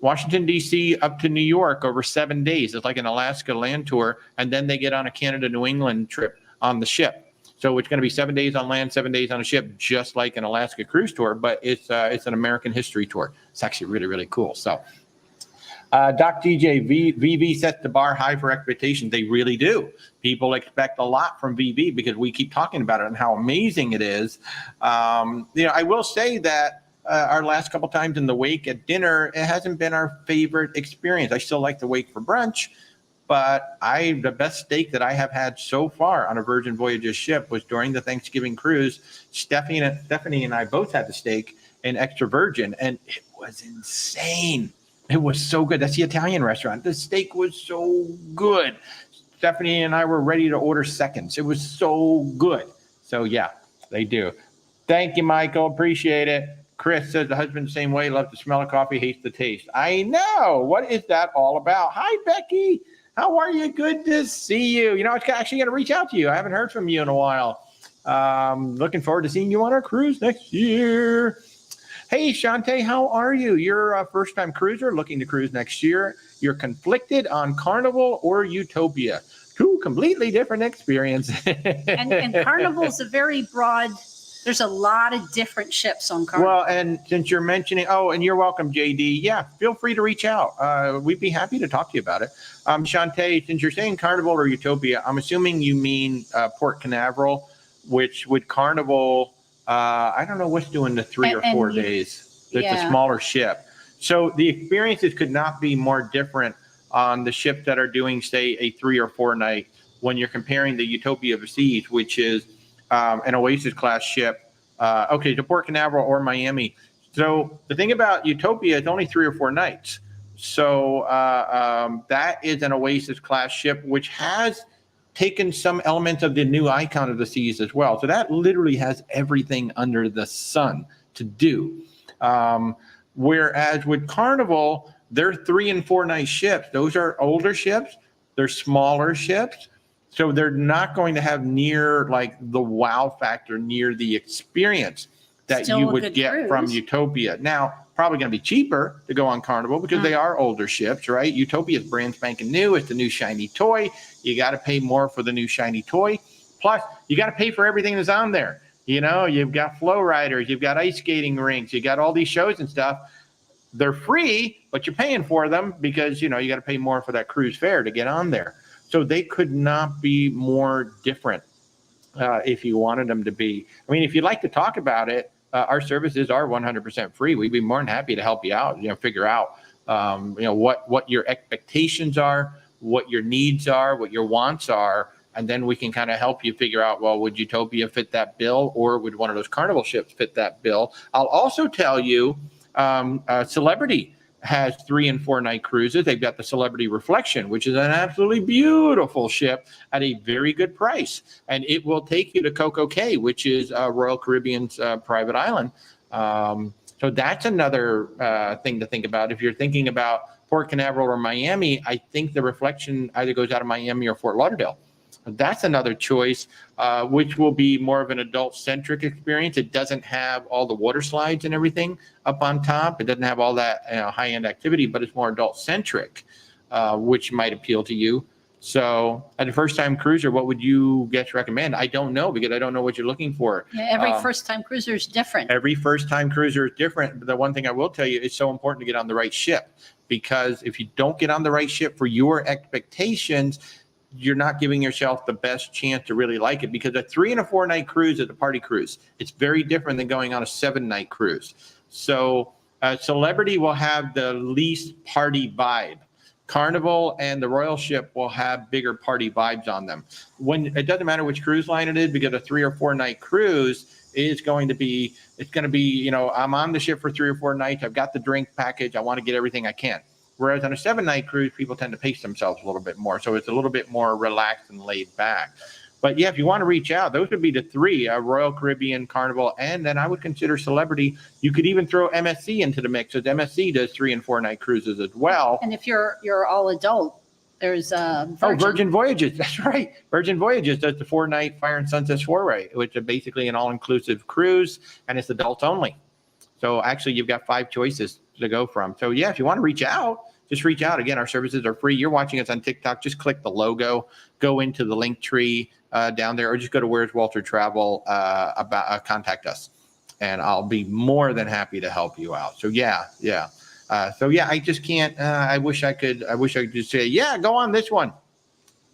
D.C. up to New York over 7 days. It's like an Alaska land tour, and then they get on a Canada, New England trip on the ship. So it's going to be 7 days on land, 7 days on a ship, just like an Alaska cruise tour, but it's an American history tour. It's actually really, really cool. So Doc DJ, VV sets the bar high for expectations. They really do. People expect a lot from VV because we keep talking about it and how amazing it is. I will say that our last couple times in the wake at dinner, it hasn't been our favorite experience. I still like the wake for brunch, but the best steak that I have had so far on a Virgin Voyages ship was during the Thanksgiving cruise. Stephanie and I both had the steak in extra virgin, and it was insane. It was so good. That's the Italian restaurant. The steak was so good. Stephanie and I were ready to order seconds. It was so good. So yeah, they do. Thank you, Michael. Appreciate it. Chris says the husband the same way, loves the smell of coffee, hates the taste. I know. What is that all about? Hi, Becky. How are you? Good to see you. You know, I was actually going to reach out to you. I haven't heard from you in a while. Looking forward to seeing you on our cruise next year. Hey, Shantae, how are you? You're a first-time cruiser looking to cruise next year. You're conflicted on Carnival or Utopia. Two completely different experiences. And Carnival's a very broad, there's a lot of different ships on Carnival. Well, and since you're mentioning, and you're welcome, JD. Yeah, feel free to reach out. We'd be happy to talk to you about it. Shantae, since you're saying Carnival or Utopia, I'm assuming you mean Port Canaveral, which with Carnival, I don't know what's doing the 3 or 4 days. It's a smaller ship. So the experiences could not be more different on the ships that are doing, say, a 3 or 4 night when you're comparing the Utopia of the Seas, which is an Oasis class ship, to Port Canaveral or Miami. So the thing about Utopia, it's only 3 or 4 nights. So that is an Oasis class ship, which has taken some elements of the new Icon of the Seas as well. So that literally has everything under the sun to do. Whereas with Carnival, they're 3 and 4 night ships. Those are older ships. They're smaller ships. So they're not going to have near like the wow factor, near the experience that Still you would get cruise from Utopia. Now, probably going to be cheaper to go on Carnival because they are older ships, right? Utopia is brand spanking new. It's the new shiny toy. You got to pay more for the new shiny toy. Plus, you got to pay for everything that's on there. You know, you've got flow riders, you've got ice skating rinks, you got all these shows and stuff. They're free, but you're paying for them because, you know, you got to pay more for that cruise fare to get on there. So they could not be more different if you wanted them to be. I mean, if you'd like to talk about it, our services are 100% free. We'd be more than happy to help you out, figure out, what your expectations are, what your needs are, what your wants are. And then we can kind of help you figure out, well, would Utopia fit that bill or would one of those Carnival ships fit that bill? I'll also tell you, Celebrity has 3 and 4 night cruises. They've got the Celebrity Reflection, which is an absolutely beautiful ship at a very good price. And it will take you to Coco Cay, which is Royal Caribbean's private island. So that's another thing to think about. If you're thinking about Port Canaveral or Miami, I think the reflection either goes out of Miami or Fort Lauderdale. That's another choice, which will be more of an adult-centric experience. It doesn't have all the water slides and everything up on top. It doesn't have all that high-end activity, but it's more adult-centric, which might appeal to you. So as a first-time cruiser, what would you guys recommend? I don't know, because I don't know what you're looking for. Yeah, every first-time cruiser is different. Every first-time cruiser is different. But the one thing I will tell you, it's so important to get on the right ship, because if you don't get on the right ship for your expectations, you're not giving yourself the best chance to really like it, because a 3 and a 4 night cruise is a party cruise. It's very different than going on a 7-night cruise. So Celebrity will have the least party vibe. Carnival and the Royal ship will have bigger party vibes on them. When it doesn't matter which cruise line it is, because a 3 or 4 night cruise is going to be, you know, I'm on the ship for 3 or 4 nights. I've got the drink package. I want to get everything I can. Whereas on a 7-night cruise, people tend to pace themselves a little bit more. So it's a little bit more relaxed and laid back. But yeah, if you want to reach out, those would be the 3, Royal Caribbean, Carnival, and then I would consider Celebrity. You could even throw MSC into the mix, because MSC does 3 and 4 night cruises as well. And if you're all adult, there's Virgin. Oh, Virgin Voyages. That's right. Virgin Voyages does the 4-night Fire and Sunset Soiree, which is basically an all-inclusive cruise, and it's adults only. So actually, you've got 5 choices to go from. So yeah, if you want to reach out, just reach out. Again, our services are free. You're watching us on TikTok. Just click the logo, go into the link tree down there, or just go to Where's Walter Travel, contact us, and I'll be more than happy to help you out. So yeah. I just can't. I wish I could just say, yeah, go on this one.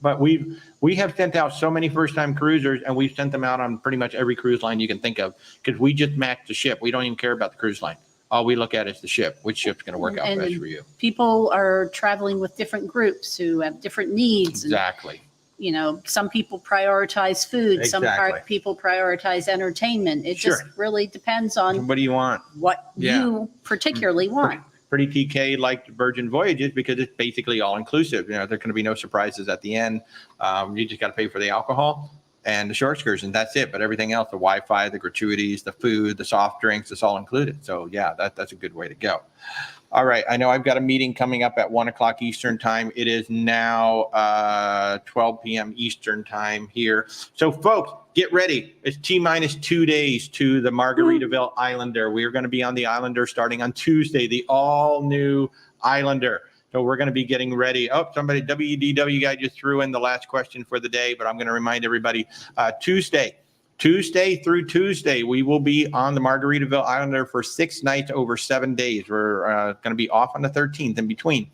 But we have sent out so many first-time cruisers, and we've sent them out on pretty much every cruise line you can think of, because we just match the ship. We don't even care about the cruise line. All we look at is the ship. Which ship's going to work out best for you? People are traveling with different groups who have different needs. Exactly. And, you know, some people prioritize food. Exactly. Some people prioritize entertainment. It just really depends on what do you want? What you particularly want. Pretty TK liked Virgin Voyages because it's basically all inclusive. You know, there are going to be no surprises at the end. You just got to pay for the alcohol and the shore excursion. That's it. But everything else, the Wi-Fi, the gratuities, the food, the soft drinks, it's all included. So yeah, that's a good way to go. All right. I know I've got a meeting coming up at 1 o'clock Eastern time. It is now 12 p.m. Eastern time here. So folks, get ready. It's T-minus 2 days to the Margaritaville Islander. We are going to be on the Islander starting on Tuesday, the all new Islander. So we're going to be getting ready. Oh, somebody, WDW guy just threw in the last question for the day, but I'm going to remind everybody, Tuesday through Tuesday, we will be on the Margaritaville Islander for 6 nights over 7 days. We're going to be off on the 13th in between.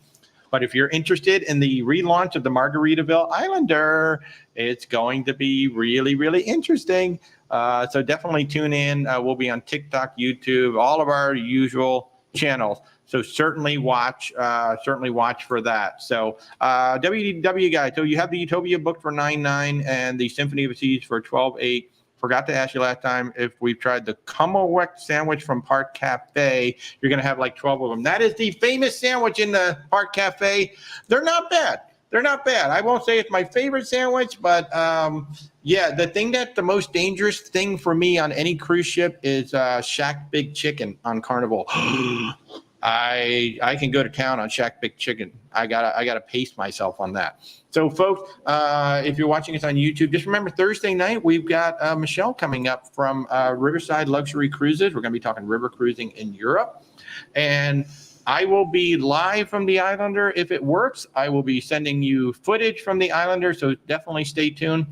But if you're interested in the relaunch of the Margaritaville Islander, it's going to be really, really interesting. So definitely tune in. We'll be on TikTok, YouTube, all of our usual channels. So certainly watch for that. So WDW guys, so you have the Utopia booked for 9/9 and the Symphony of the Seas for 12/8. Forgot to ask you last time if we've tried the Kummelweck sandwich from Park Cafe. You're going to have like 12 of them. That is the famous sandwich in the Park Cafe. They're not bad. I won't say it's my favorite sandwich, but yeah, the most dangerous thing for me on any cruise ship is Shack Big Chicken on Carnival. I can go to town on Shack Big Chicken. I gotta pace myself on that. So folks, if you're watching us on YouTube, just remember Thursday night, we've got Michelle coming up from Riverside Luxury Cruises. We're gonna be talking river cruising in Europe. And I will be live from the Islander. If it works, I will be sending you footage from the Islander. So definitely stay tuned.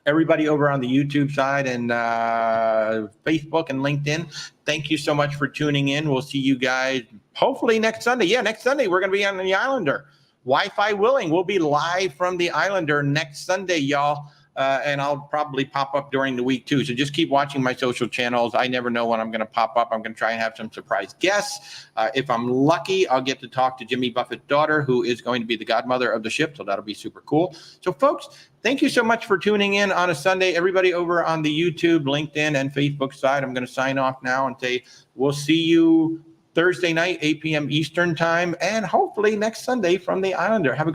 Everybody over on the YouTube side and Facebook and LinkedIn, thank you so much for tuning in. We'll see you guys hopefully next Sunday. Yeah, next Sunday, we're going to be on the Islander. Wi-Fi willing, we'll be live from the Islander next Sunday, y'all. And I'll probably pop up during the week too. So just keep watching my social channels. I never know when I'm going to pop up. I'm going to try and have some surprise guests. If I'm lucky, I'll get to talk to Jimmy Buffett's daughter, who is going to be the godmother of the ship. So that'll be super cool. So folks, thank you so much for tuning in on a Sunday. Everybody over on the YouTube, LinkedIn, and Facebook side, I'm going to sign off now and say we'll see you Thursday night, 8 p.m. Eastern time, and hopefully next Sunday from the Islander. Have a